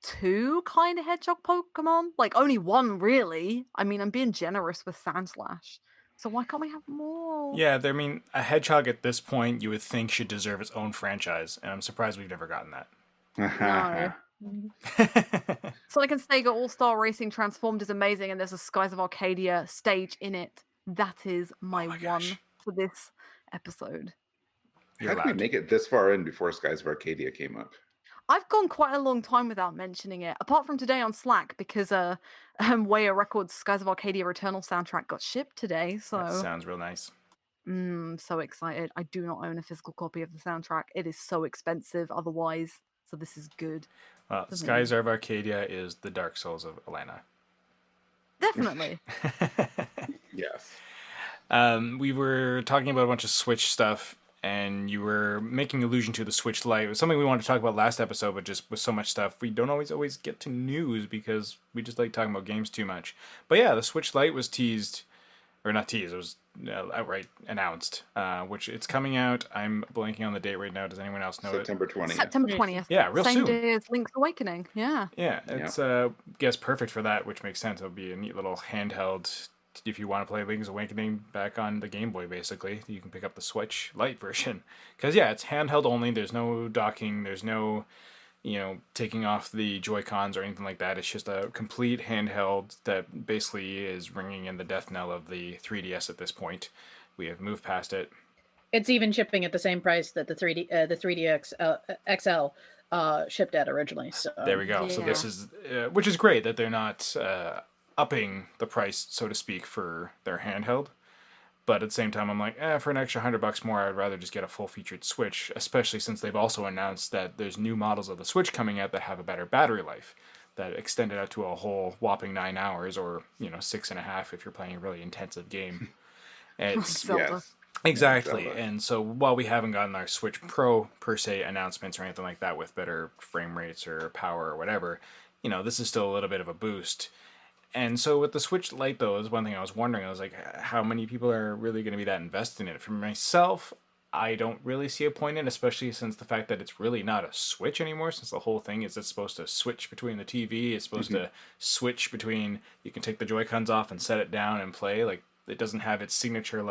2 kind of hedgehog Pokemon. Like only one really. I mean, I'm being generous with Sandslash. So why can't we have more? Yeah, I mean, a hedgehog at this point you would think should deserve its own franchise, and I'm surprised we've never gotten that. No. Sonic and Sega All-Star Racing Transformed is amazing, and there's a Skies of Arcadia stage in it. That is my, my one gosh. for this episode. You're How did we allowed. make it this far in before Skies of Arcadia came up? I've gone quite a long time without mentioning it, apart from today on Slack, because Waya Records' Skies of Arcadia Returnal soundtrack got shipped today. That So, sounds real nice. so excited. I do not own a physical copy of the soundtrack. It is so expensive otherwise. So this is good. Well, Doesn't Skies of Arcadia is the Dark Souls of Alana. Definitely. Yes. We were talking about a bunch of Switch stuff, and you were making allusion to the Switch Lite. It was something we wanted to talk about last episode, but just with so much stuff, we don't always get to news because we just like talking about games too much. But yeah, the Switch Lite was teased, or not teased, it was outright announced, which it's coming out. I'm blanking on the date right now. Does anyone else know September 20th. September 20th. Yeah, real Same soon. day as Link's Awakening. Yeah. Yeah, it's guess perfect for that, which makes sense. It'll be a neat little handheld. If you want to play Link's Awakening back on the Game Boy, basically, you can pick up the Switch Lite version. Because yeah, it's handheld only. There's no docking. There's no, taking off the Joy-Cons or anything like that. It's just a complete handheld that basically is ringing in the death knell of the 3DS at this point. We have moved past it. It's even shipping at the same price that the 3D XL shipped at originally. So There we go. So Yeah. this is, which is great that they're not upping the price, so to speak, for their handheld. But at the same time, I'm like, for an extra $100 more, I'd rather just get a full-featured Switch, especially since they've also announced that there's new models of the Switch coming out that have a better battery life, that extend it out to a whole whopping 9 hours, or 6.5 if you're playing a really intensive game. It's Zelda. Yes. exactly, Zelda. and so while we haven't gotten our Switch Pro per se announcements or anything like that with better frame rates or power or whatever, this is still a little bit of a boost. And so with the Switch Lite, though, is one thing I was wondering. I was like, how many people are really going to be that invested in it? For myself, I don't really see a point in it, especially since the fact that it's really not a Switch anymore, since the whole thing is it's supposed to switch between the TV. It's supposed to switch between, you can take the Joy-Cons off and set it down and play. Like, it doesn't have its signature,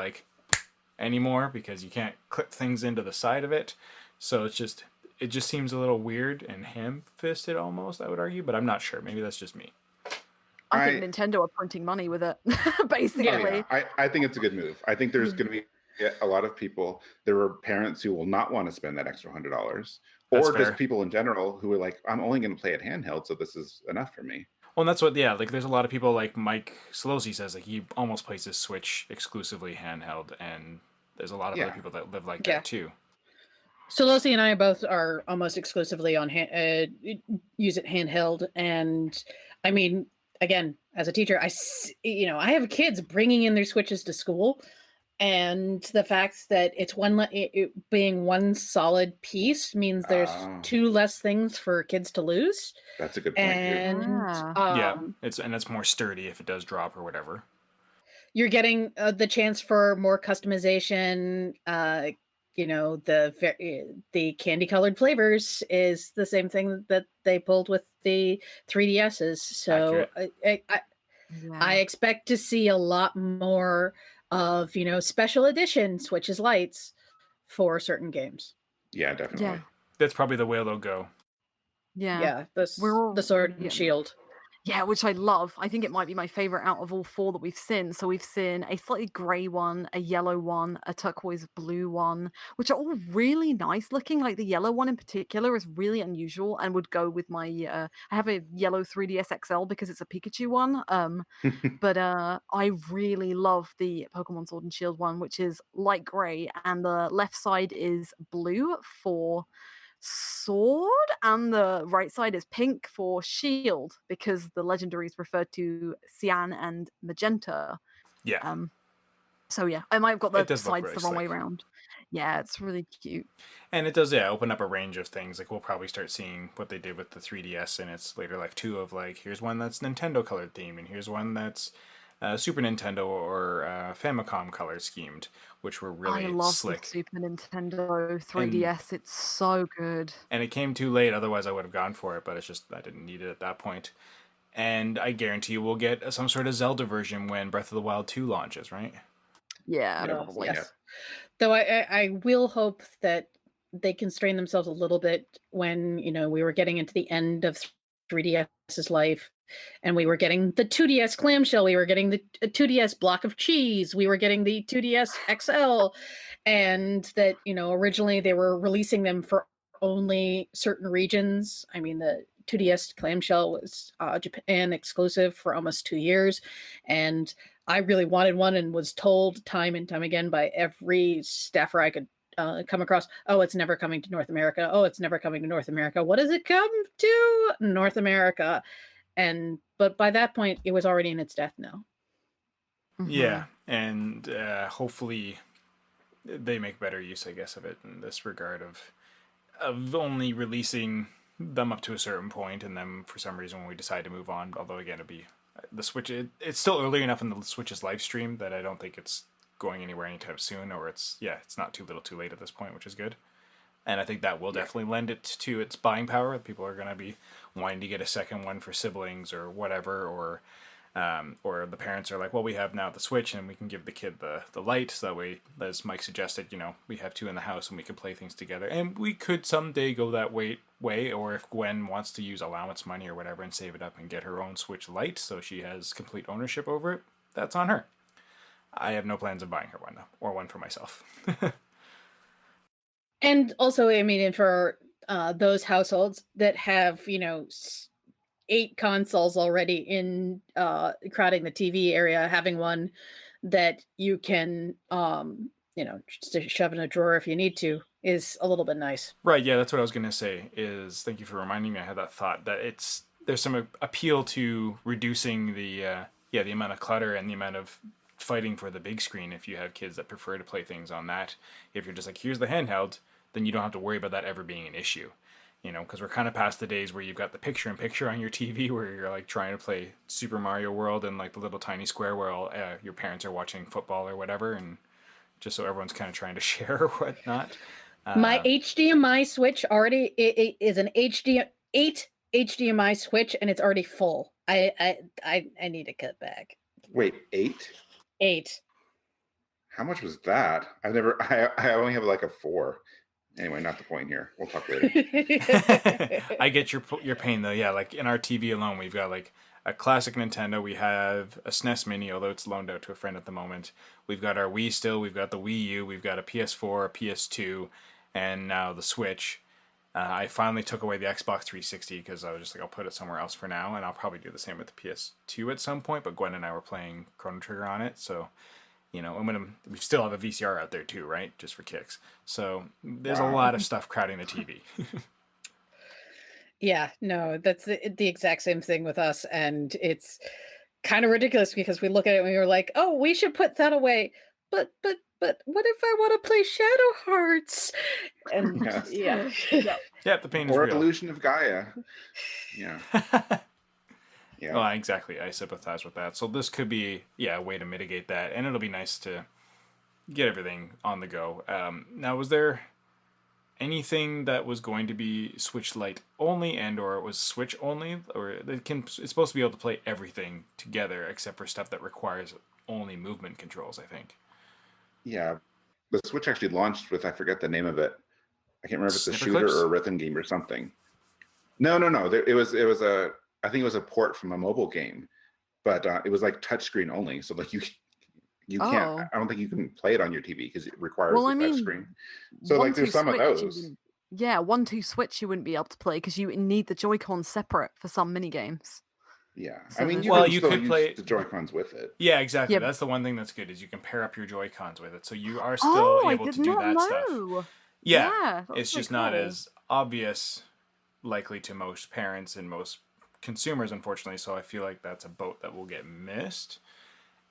anymore because you can't clip things into the side of it. So it just seems a little weird and ham-fisted almost, I would argue, but I'm not sure. Maybe that's just me. I think Nintendo are printing money with it, basically. Oh, yeah. I think it's a good move. I think there's going to be a lot of people. There are parents who will not want to spend that extra $100, That's or fair. just people in general who are like, I'm only going to play it handheld, so this is enough for me. Well, and that's what, there's a lot of people like Mike Solosi says, he almost plays his Switch exclusively handheld, and there's a lot of other people that live like that too. Solosi and I both are almost exclusively on use it handheld, and I mean, again, as a teacher, I have kids bringing in their Switches to school, and the fact that it's it being one solid piece means there's 2 less things for kids to lose. That's a good point. And it's more sturdy if it does drop or whatever. You're getting the chance for more customization. The candy colored flavors is the same thing that they pulled with the 3DSs. So I expect to see a lot more of, special edition Switches Lights for certain games. Yeah, definitely. Yeah. That's probably the way they'll go. Yeah. Yeah, the Sword and Shield. Yeah, which I love. I think it might be my favorite out of all four that we've seen. So we've seen a slightly grey one, a yellow one, a turquoise blue one, which are all really nice looking. Like the yellow one in particular is really unusual and would go with my. I have a yellow 3DS XL because it's a Pikachu one. But I really love the Pokemon Sword and Shield one, which is light grey, and the left side is blue for sword and the right side is pink for shield because the legendaries refer to cyan and magenta. Yeah, Um, so yeah, I might have got it the does look sides really the wrong way slick. around. Yeah, it's really cute. And it does, yeah, open up a range of things. Like we'll probably start seeing what they did with the 3DS in its later life too. Of like, here's one that's Nintendo colored theme, and here's one that's Super Nintendo or Famicom color schemed, which were I really love the slick. Super Nintendo And 3DS. It's so good. it came too late. Otherwise, I would have gone for it. But it's just I didn't need it at that point. And I guarantee you we'll get some sort of Zelda version when Breath of the Wild 2 launches, right? Yeah, Yeah. probably. Yeah. Yes. Though I will hope that they constrain themselves a little bit when, we were getting into the end of 3DS's life and we were getting the 2DS clamshell, we were getting the 2DS block of cheese, we were getting the 2DS XL, and that, originally they were releasing them for only certain regions. I mean, the 2DS clamshell was Japan exclusive for almost 2 years. And I really wanted one and was told time and time again by every staffer I could come across, oh, it's never coming to North America. Oh, it's never coming to North America. What does it come to? North America. But by that point, it was already in its death knell. Yeah, and hopefully they make better use, I guess, of it in this regard of only releasing them up to a certain point, and then for some reason when we decide to move on. Although again, it'd be the Switch. It's still early enough in the Switch's live stream that I don't think it's going anywhere anytime soon, or it's not too little, too late at this point, which is good. And I think that will definitely lend it to its buying power. People are going to be wanting to get a second one for siblings or whatever, or the parents are like, well, we have now the Switch and we can give the kid the light, so that way, as Mike suggested, we have two in the house and we can play things together. And we could someday go that way, or if Gwen wants to use allowance money or whatever and save it up and get her own Switch Lite so she has complete ownership over it, that's on her. I have no plans of buying her one, though, or one for myself. And also, I mean, and for those households that have, 8 consoles already in crowding the TV area, having one that you can, just shove in a drawer if you need to is a little bit nice. Right, yeah, that's what I was going to say, is thank you for reminding me. I had that thought that there's some appeal to reducing the amount of clutter and the amount of fighting for the big screen if you have kids that prefer to play things on that. If you're just like, here's the handheld, then you don't have to worry about that ever being an issue. Because we're kind of past the days where you've got the picture-in-picture on your TV where you're like trying to play Super Mario World in like the little tiny square while your parents are watching football or whatever, and just so everyone's kind of trying to share or whatnot. My HDMI switch already is an 8 HDMI switch, and it's already full. I need to cut back. Wait, 8? 8. How much was that? I only have like a 4. Anyway, not the point here. We'll talk later. I get your pain though. Yeah, like in our TV alone, we've got like a classic Nintendo. We have a SNES Mini, although it's loaned out to a friend at the moment. We've got our Wii still. We've got the Wii U. We've got a PS4, a PS2, and now the Switch. I finally took away the Xbox 360 because I was just like, I'll put it somewhere else for now, and I'll probably do the same with the PS2 at some point. But Gwen and I were playing Chrono Trigger on it, so we still have a VCR out there too, right? Just for kicks. So there's a lot of stuff crowding the TV. Yeah, no, that's the exact same thing with us, and it's kind of ridiculous because we look at it and we're like, oh, we should put that away. But what if I want to play Shadow Hearts? And Yes. Yeah, the pain is Or real. Illusion of Gaia. Yeah. Yeah. Well, exactly. I sympathize with that. So this could be, a way to mitigate that, and it'll be nice to get everything on the go. Now, was there anything that was going to be Switch Lite only, or it was Switch only, or it's supposed to be able to play everything together except for stuff that requires only movement controls, I think. Yeah. The Switch actually launched with, I forget the name of it. I can't remember if it's a Snipper shooter Clips? or a rhythm game or something. No. It was I think it was a port from a mobile game, but it was like touchscreen only. So like you can't. Oh. I don't think you can play it on your TV because it requires Well, the I mean, touchscreen. So like there's some of those. Yeah, 1-2 Switch you wouldn't be able to play because you need the Joy-Cons separate for some mini games. Yeah, So I mean there's you Well, can you still could use play- the Joy-Cons with it. Yeah, exactly. Yeah. That's the one thing that's good is you can pair up your Joy-Cons with it, so you are still Oh, I able did to do not that stuff. know. Yeah, Yeah, it's that's just really not cool. as obvious, likely to most parents and most consumers, unfortunately. So I feel like that's a boat that will get missed,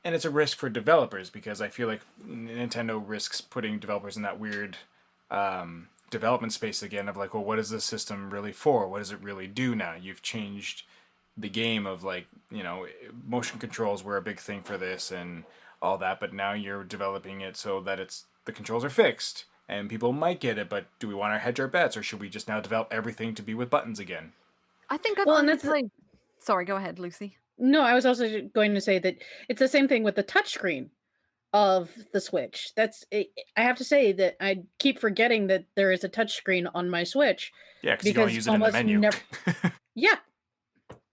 and it's a risk for developers because I feel like Nintendo risks putting developers in that weird development space again of like, well, what is this system really for? What does it really do now? You've changed the game of like, motion controls were a big thing for this and all that, but now you're developing it so that the controls are fixed and people might get it, but do we want to hedge our bets or should we just now develop everything to be with buttons again? I think I've Well, and only that's played. Sorry, go ahead, Lucy. No, I was also going to say that it's the same thing with the touchscreen of the Switch. I have to say that I keep forgetting that there is a touchscreen on my Switch. Yeah, because you can only use it in the almost menu. Yeah,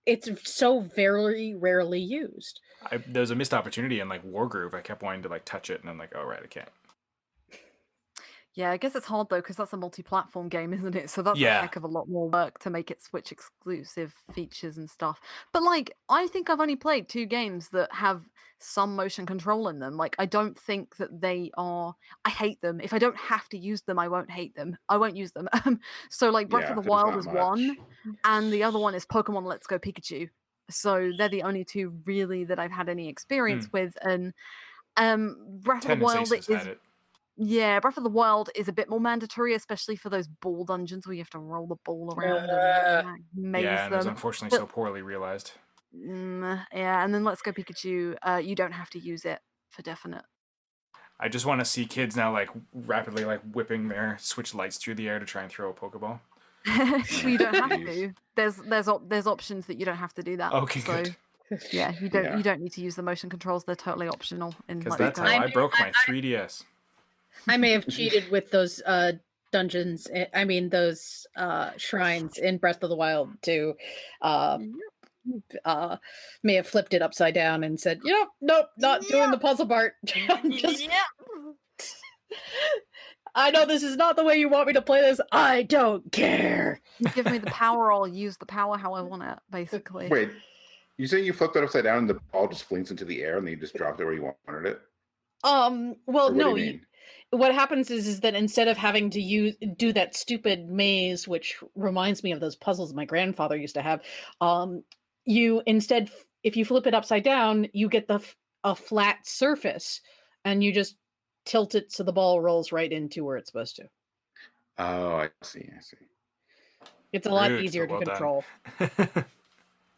it's so very rarely used. There's a missed opportunity in like Wargroove. I kept wanting to like touch it and I'm like, oh right, I can't. Yeah, I guess it's hard though because that's a multi-platform game, isn't it? So that's a Yeah. heck of a lot more work to make it Switch exclusive features and stuff. But like, I think I've only played 2 games that have some motion control in them. Like, I don't think that they are. I hate them. If I don't have to use them, I won't hate them. I won't use them. So like, Breath Yeah, of the there's Wild not is much. one, and the other one is Pokemon Let's Go Pikachu. So they're the only 2 really that I've had any experience with. And Breath of the Tennis Wild Aces is. had it. Yeah, Breath of the Wild is a bit more mandatory, especially for those ball dungeons where you have to roll the ball around and maze Yeah, and it was them. unfortunately But- so poorly realized. Yeah, and then Let's Go Pikachu, you don't have to use it for definite. I just want to see kids now like rapidly like whipping their Switch lights through the air to try and throw a Pokeball. Well, you don't have Jeez. to. There's options that you don't have to do that. Okay, so, good. Yeah, you Yeah. don't need to use the motion controls. They're totally optional in Because Let's that's Go. how I broke my 3DS. I may have cheated with those dungeons. I mean, those shrines in Breath of the Wild too. May have flipped it upside down and said, nope, not doing the puzzle part. I know this is not the way you want me to play this. I don't care. You give me the power, I'll use the power how I want it, basically. Wait, you say you flipped it upside down and the ball just flinks into the air and then you just dropped it where you wanted it? Well, Or what no. do you mean? What happens is that instead of having to do that stupid maze, which reminds me of those puzzles my grandfather used to have, you instead, if you flip it upside down, you get a flat surface, and you just tilt it so the ball rolls right into where it's supposed to. Oh, I see. It's a lot Rude, easier but to well done. control.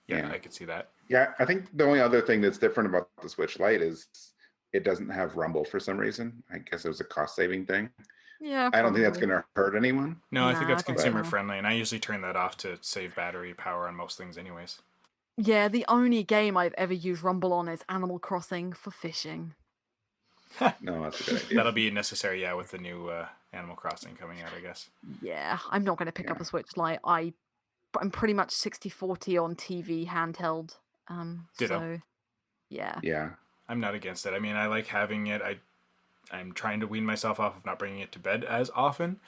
Yeah, Yeah. I could see that. Yeah, I think the only other thing that's different about the Switch Lite is it doesn't have rumble for some reason. I guess it was a cost-saving thing. Yeah, I don't think that's probably. going to hurt anyone. No, I think Nah, that's I don't consumer know. friendly, and I usually turn that off to save battery power on most things anyways. Yeah, the only game I've ever used Rumble on is Animal Crossing for fishing. No, that's a good idea. That'll be necessary, yeah, with the new Animal Crossing coming out, I guess. Yeah, I'm not going to pick up Yeah. a Switch Lite. I'm pretty much 60-40 on TV handheld. Ditto. So yeah. Yeah. I'm not against it. I mean, I like having it. I'm trying to wean myself off of not bringing it to bed as often,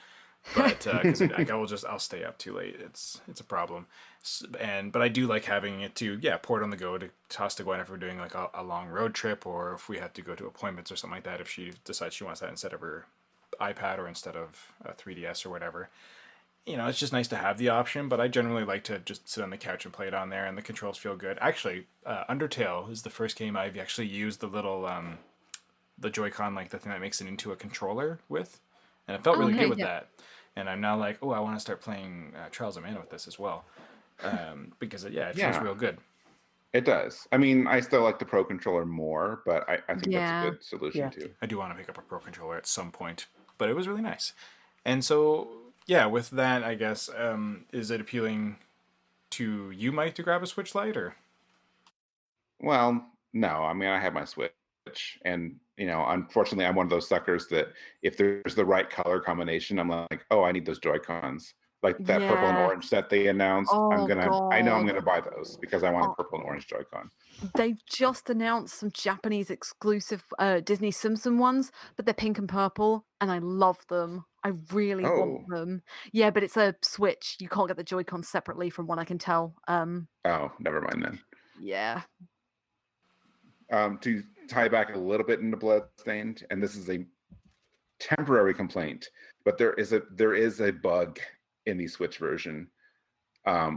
but because I'll stay up too late. It's a problem. But I do like having it to port on the go to toss to Gwen if we're doing like a long road trip or if we have to go to appointments or something like that. If she decides she wants that instead of her iPad or instead of a 3DS or whatever. It's just nice to have the option, but I generally like to just sit on the couch and play it on there, and the controls feel good. Actually, Undertale is the first game I've actually used the little, the Joy-Con, like the thing that makes it into a controller with, and it felt really good with that. And I'm now like, I want to start playing Trials of Mana with this as well, because it feels real good. It does. I mean, I still like the Pro Controller more, but I think that's a good solution too. I do want to pick up a Pro Controller at some point, but it was really nice. And so, with that, I guess, is it appealing to you, Mike, to grab a Switch Lite, or? Well, no. I mean, I have my Switch, and unfortunately, I'm one of those suckers that if there's the right color combination, I'm like, oh, I need those Joy-Cons. like that purple and Yeah. orange set they announced. Oh I know I'm God. gonna buy those because I want a Oh, purple and orange Joy-Con. they've just announced some Japanese exclusive Disney Simpson ones, but they're pink and purple, and I love them. I really want Oh, them. Yeah, but it's a Switch. You can't get the Joy-Con separately, from what I can tell. oh, never mind then. Yeah. To tie back a little bit into Bloodstained, and this is a temporary complaint, but there is a bug in the Switch version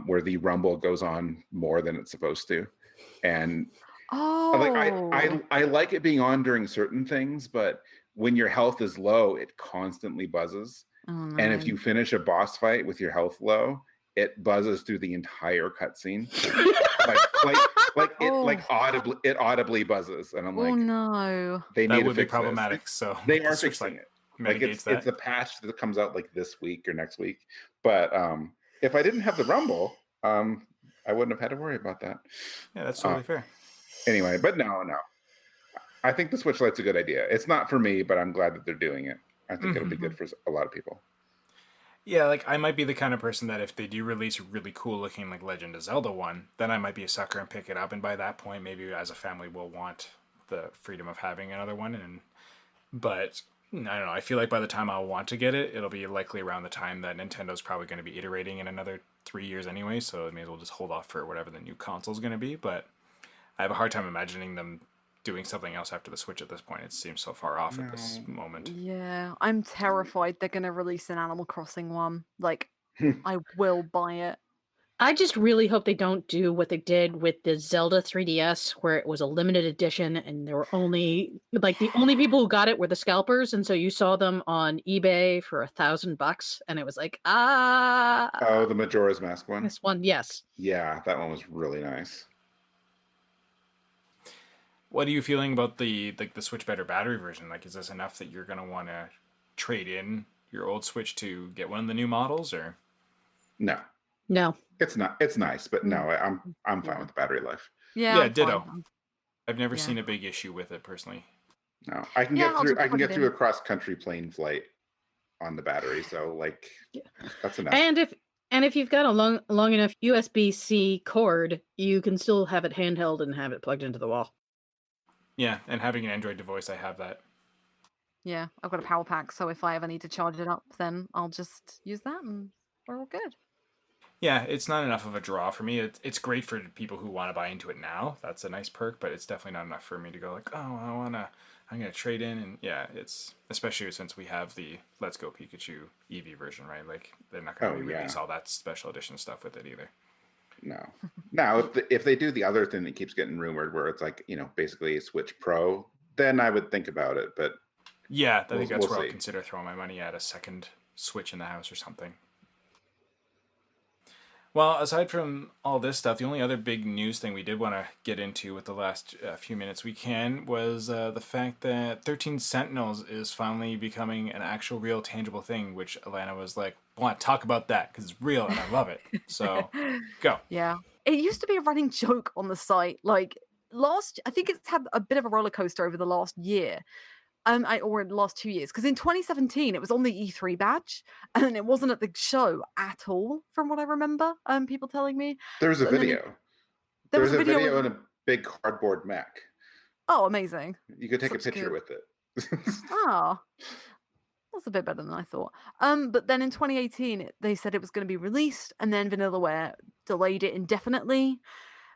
where the rumble goes on more than it's supposed to, and Oh. I like it being on during certain things, but when your health is low, it constantly buzzes. Oh And if no. you finish a boss fight with your health low, it buzzes through the entire cutscene. Oh. It audibly buzzes, and I'm Oh like, no. they That need to would be fix this. problematic. So They the are Switch fixing it. Like mitigates it's that. a patch that comes out like this week or next week. But if I didn't have the rumble, I wouldn't have had to worry about that. Yeah, that's totally fair. Anyway, but no. I think the Switch Lite's a good idea. It's not for me, but I'm glad that they're doing it. I think it'll be good for a lot of people. Yeah, like I might be the kind of person that if they do release a really cool looking like Legend of Zelda one, then I might be a sucker and pick it up. And by that point, maybe as a family, we'll want the freedom of having another one. But I don't know. I feel like by the time I'll want to get it, it'll be likely around the time that Nintendo's probably going to be iterating in another 3 years anyway. So I may as well just hold off for whatever the new console's going to be. But I have a hard time imagining them doing something else after the Switch at this point. It seems so far off at this moment. Yeah, I'm terrified they're gonna release an Animal Crossing one. Like, I will buy it. I just really hope they don't do what they did with the Zelda 3DS, where it was a limited edition and there were only the only people who got it were the scalpers, and so you saw them on eBay for $1,000, and it was like, Oh, the Majora's Mask one? this one, yes. Yeah, that one was really nice. What are you feeling about the Switch Better battery version? Like, is this enough that you're gonna want to trade in your old Switch to get one of the new models, or? No, No. it's not. It's nice, but no, I'm fine Yeah. with the battery life. Yeah, Yeah, I'm ditto. fine. I've never Yeah. seen a big issue with it personally. No, I can Yeah, get I'll through. just I can plug get it through in. a cross-country plane flight on the battery, so like that's enough. And if you've got a long enough USB-C cord, you can still have it handheld and have it plugged into the wall. Yeah, and having an Android device, I have that. Yeah, I've got a power pack, so if I ever need to charge it up, then I'll just use that, and we're all good. Yeah, it's not enough of a draw for me. It's great for people who want to buy into it now. That's a nice perk, but it's definitely not enough for me to go like, oh, I'm gonna trade in, and yeah, it's especially since we have the Let's Go Pikachu Eevee version, right? Like they're not gonna release all that special edition stuff with it either. No. Now, if they do the other thing that keeps getting rumored, where it's like basically a Switch Pro, then I would think about it. But yeah, I think that's we'll where see. I'll consider throwing my money at a second Switch in the house or something. Well, aside from all this stuff, the only other big news thing we did want to get into with the last few minutes we can was the fact that 13 Sentinels is finally becoming an actual, real, tangible thing, which Alana was like, I want to talk about that because it's real and I love it. So, go. Yeah. It used to be a running joke on the site. Like, I think it's had a bit of a roller coaster over the last year. Or in the last 2 years, because in 2017 it was on the E3 badge, and it wasn't at the show at all, from what I remember. People telling me There's a and then video. there was a video in a big cardboard mech. Oh, amazing! You could take a Such picture good- with it. Ah, that's a bit better than I thought. But then in 2018 they said it was going to be released, and then Vanillaware delayed it indefinitely.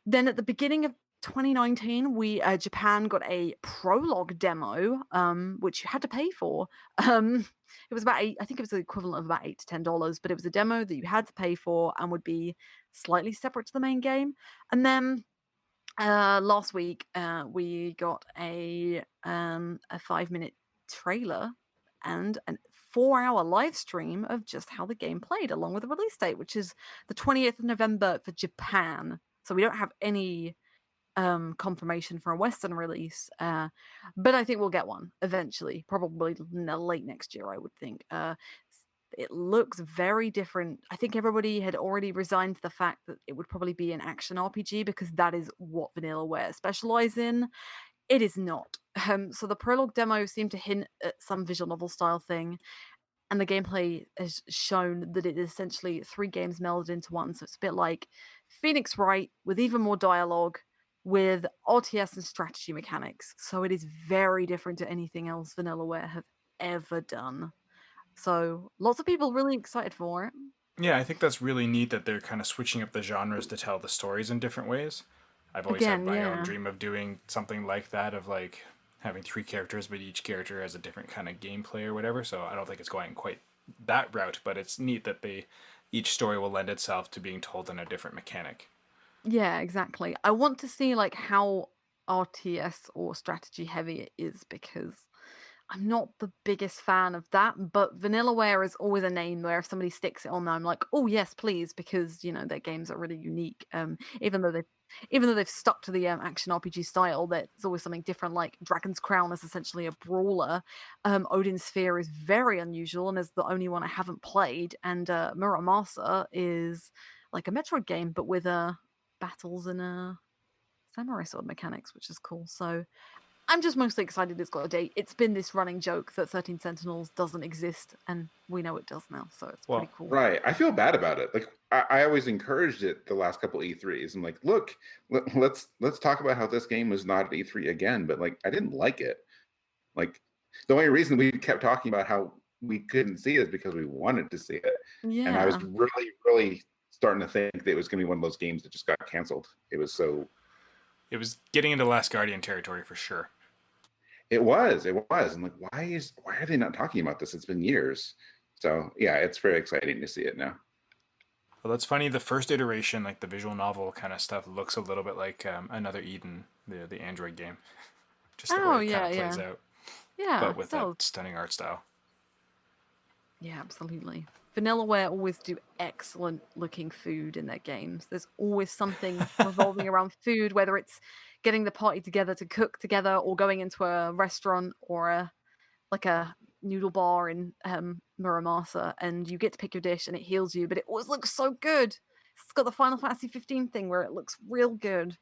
Then at the beginning of 2019, Japan got a prologue demo, which you had to pay for. It was about I think it was the equivalent of about $8 to $10, but it was a demo that you had to pay for and would be slightly separate to the main game. And then last week we got a 5-minute trailer and a 4-hour live stream of just how the game played, along with a release date, which is the 20th of November for Japan. So we don't have any confirmation for a Western release, but I think we'll get one eventually, probably late next year, I would think. It looks very different. I think everybody had already resigned to the fact that it would probably be an action RPG because that is what Vanillaware specialize in. It is not. So the prologue demo seemed to hint at some visual novel style thing. and the gameplay has shown that it is essentially 3 games melded into one. So it's a bit like Phoenix Wright with even more dialogue, with RTS and strategy mechanics. So it is very different to anything else Vanillaware have ever done. So lots of people really excited for it. Yeah, I think that's really neat that they're kind of switching up the genres to tell the stories in different ways. I've always had Again, my own yeah. dream of doing something like that, of like having 3 characters, but each character has a different kind of gameplay or whatever. So I don't think it's going quite that route, but it's neat that each story will lend itself to being told in a different mechanic. Yeah, exactly. I want to see like how RTS or strategy heavy it is, because I'm not the biggest fan of that, but Vanillaware is always a name where if somebody sticks it on there, I'm like, oh yes, please, because their games are really unique. Even though they've stuck to the action RPG style, there's always something different. Like Dragon's Crown is essentially a brawler. Odin's Sphere is very unusual and is the only one I haven't played. And Muramasa is like a Metroid game, but with battles and samurai sword mechanics, which is cool. So I'm just mostly excited it's got a date. It's been this running joke that 13 Sentinels doesn't exist, and we know it does now, so it's pretty Well, cool. Right. I feel bad about it. Like I always encouraged it the last couple E3s. I'm like, look, let's talk about how this game was not at E3 again, but like I didn't like it. Like the only reason we kept talking about how we couldn't see it is because we wanted to see it. And I was Yeah. really, really starting to think that it was gonna be one of those games that just got canceled. It was getting into Last Guardian territory for sure. it was. I'm like, why are they not talking about this? It's been years. So yeah, it's very exciting to see it now. Well, that's funny. The first iteration, like the visual novel kind of stuff, looks a little bit like Another Eden, the Android game. Just the way Oh, it kind yeah, of plays yeah. out, Yeah, but with that that was, stunning art style. yeah, absolutely. Vanillaware always do excellent looking food in their games. There's always something revolving around food, whether it's getting the party together to cook together or going into a restaurant or a noodle bar in Muramasa, and you get to pick your dish and it heals you, but it always looks so good. It's got the Final Fantasy 15 thing where it looks real good.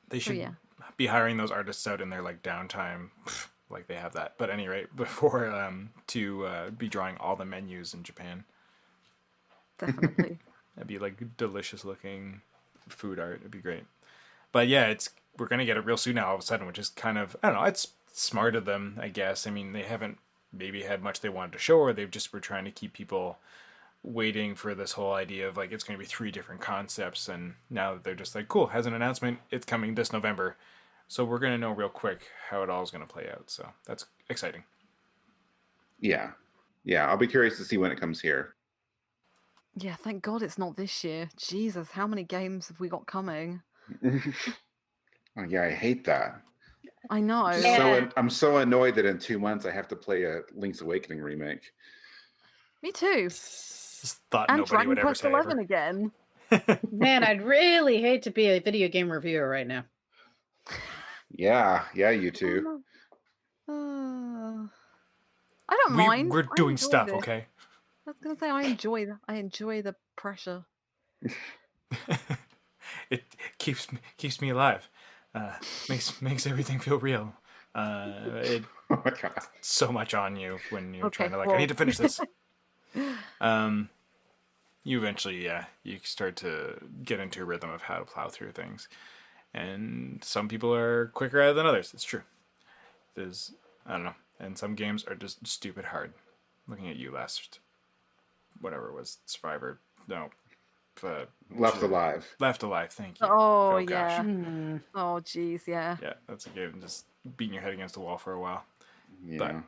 They So should yeah. be hiring those artists out in their like downtime, like they have that. But at any rate, before to be drawing all the menus in Japan, Definitely. that'd be like delicious looking food art. It'd be great. But yeah, we're gonna get it real soon now. All of a sudden, which is kind of, I don't know. It's smart of them, I guess. I mean, they haven't maybe had much they wanted to show, or they've just were trying to keep people waiting for this whole idea of like it's going to be 3 different concepts, and now they're just like, cool, has an announcement, it's coming this November, so we're going to know real quick how it all is going to play out. So that's exciting. Yeah. I'll be curious to see when it comes here. Yeah, thank God it's not this year. Jesus, how many games have we got coming? Oh yeah, I hate that. I know. I'm so annoyed that in 2 months I have to play a Link's Awakening remake. Me too. Just thought And nobody Dragon would ever Quest say 11 ever. again. Man, I'd really hate to be a video game reviewer right now. Yeah, you too. I don't mind. We're I doing enjoy stuff, this. okay? I was gonna say I enjoy the pressure. It keeps me alive. Makes everything feel real. It Oh my god. so much on you when you're Okay, trying to like, well. I need to finish this. You eventually, you start to get into a rhythm of how to plow through things, and some people are quicker at it than others. It's true. There's, I don't know, and some games are just stupid hard. Looking at you last, whatever it was, Survivor, no, Left Alive. Left Alive. Thank you. Oh gosh. yeah. Oh geez, yeah. Yeah, that's a game just beating your head against the wall for a while. Yeah.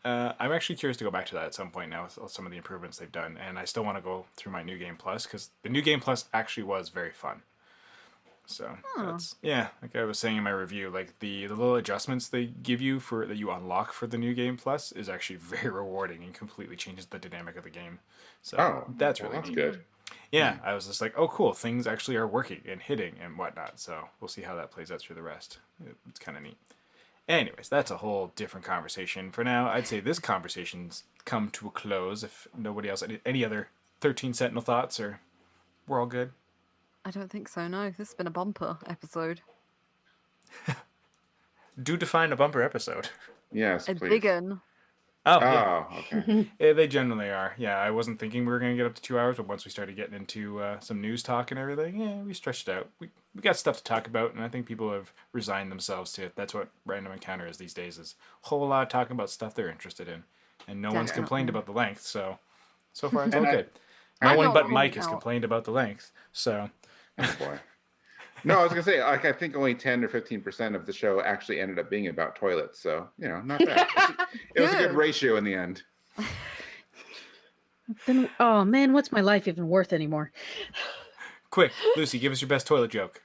I'm actually curious to go back to that at some point now with some of the improvements they've done, and I still want to go through my New Game Plus because the New Game Plus actually was very fun. So that's, yeah, like I was saying in my review, like the little adjustments they give you for that you unlock for the New Game Plus is actually very rewarding and completely changes the dynamic of the game. So that's really that's neat. good. Yeah, I was just like, oh cool, things actually are working and hitting and whatnot. So we'll see how that plays out through the rest. It's kind of neat. Anyways, that's a whole different conversation. For now, I'd say this conversation's come to a close. If nobody else, any other 13 Sentinel thoughts, or we're all good? I don't think so, no. This has been a bumper episode. Do define a bumper episode. Yes, A please. big un. Oh, yeah. Oh, okay. Yeah, they generally are. Yeah, I wasn't thinking we were going to get up to 2 hours, but once we started getting into some news talk and everything, yeah, we stretched it out. We got stuff to talk about, and I think people have resigned themselves to it. That's what Random Encounter is these days, is a whole lot of talking about stuff they're interested in. And no one's complained Definitely. about the length, so far it's all And I, good. No I'm one not but calling Mike has out. complained about the length, so... oh boy. No, I was gonna say, like, I think only 10 or 15% of the show actually ended up being about toilets. So, not bad. It was a good Good. ratio in the end. Then, oh man, what's my life even worth anymore? Quick, Lucy, give us your best toilet joke.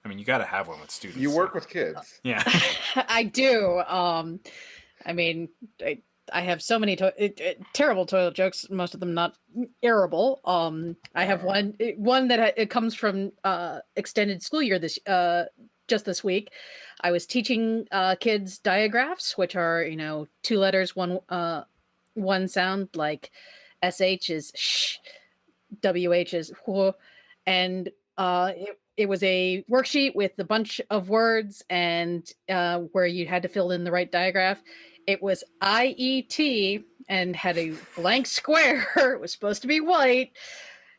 I mean, you got to have one with students. You work with kids. Yeah. I do. I mean, I have so many terrible toilet jokes. Most of them not airable. I have one that it comes from extended school year just this week. I was teaching kids diagraphs, which are 2 letters, one sound, like sh is sh, wh is wh, and it was a worksheet with a bunch of words and where you had to fill in the right diagraph. It was IET and had a blank square. It was supposed to be white.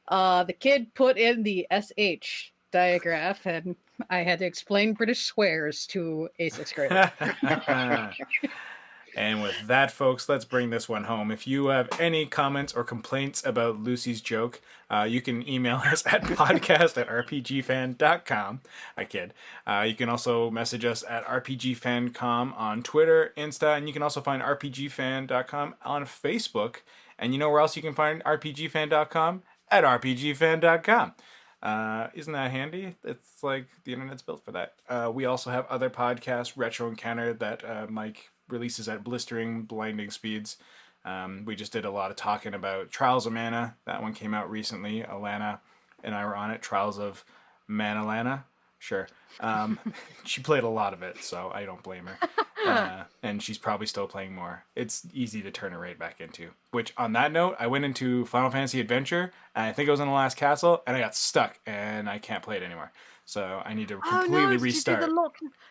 The kid put in the SH diagraph, and I had to explain British squares to a 6th grader. And with that, folks, let's bring this one home. If you have any comments or complaints about Lucy's joke, you can email us at podcast@rpgfan.com. I kid. You can also message us at rpgfancom on Twitter, Insta, and you can also find rpgfan.com on Facebook. And you know where else you can find rpgfan.com? At rpgfan.com. Isn't that handy? It's like the internet's built for that. We also have other podcasts, Retro Encounter, that Mike releases at blistering, blinding speeds. We just did a lot of talking about Trials of Mana. That one came out recently. Alana and I were on it. Trials of Mana Lana. Sure. She played a lot of it, so I don't blame her. And she's probably still playing more. It's easy to turn her right back into. Which, on that note, I went into Final Fantasy Adventure, and I think I was in the last castle, and I got stuck, and I can't play it anymore. So I need to completely restart.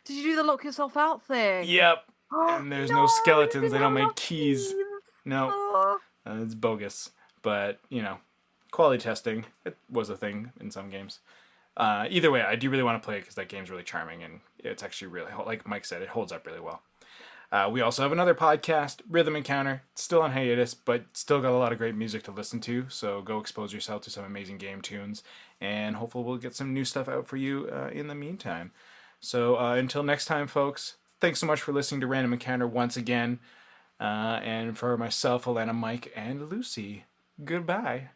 Did you do the lock yourself out thing? Yep. And there's no skeletons. They don't make keys. keys. No. Oh. It's bogus. But, quality testing, it was a thing in some games. Either way, I do really want to play it because that game's really charming, and it's actually really, like Mike said, it holds up really well. We also have another podcast, Rhythm Encounter. It's still on hiatus, but still got a lot of great music to listen to, so go expose yourself to some amazing game tunes, and hopefully we'll get some new stuff out for you in the meantime. So until next time, folks, thanks so much for listening to Random Encounter once again. And for myself, Alana, Mike, and Lucy, goodbye.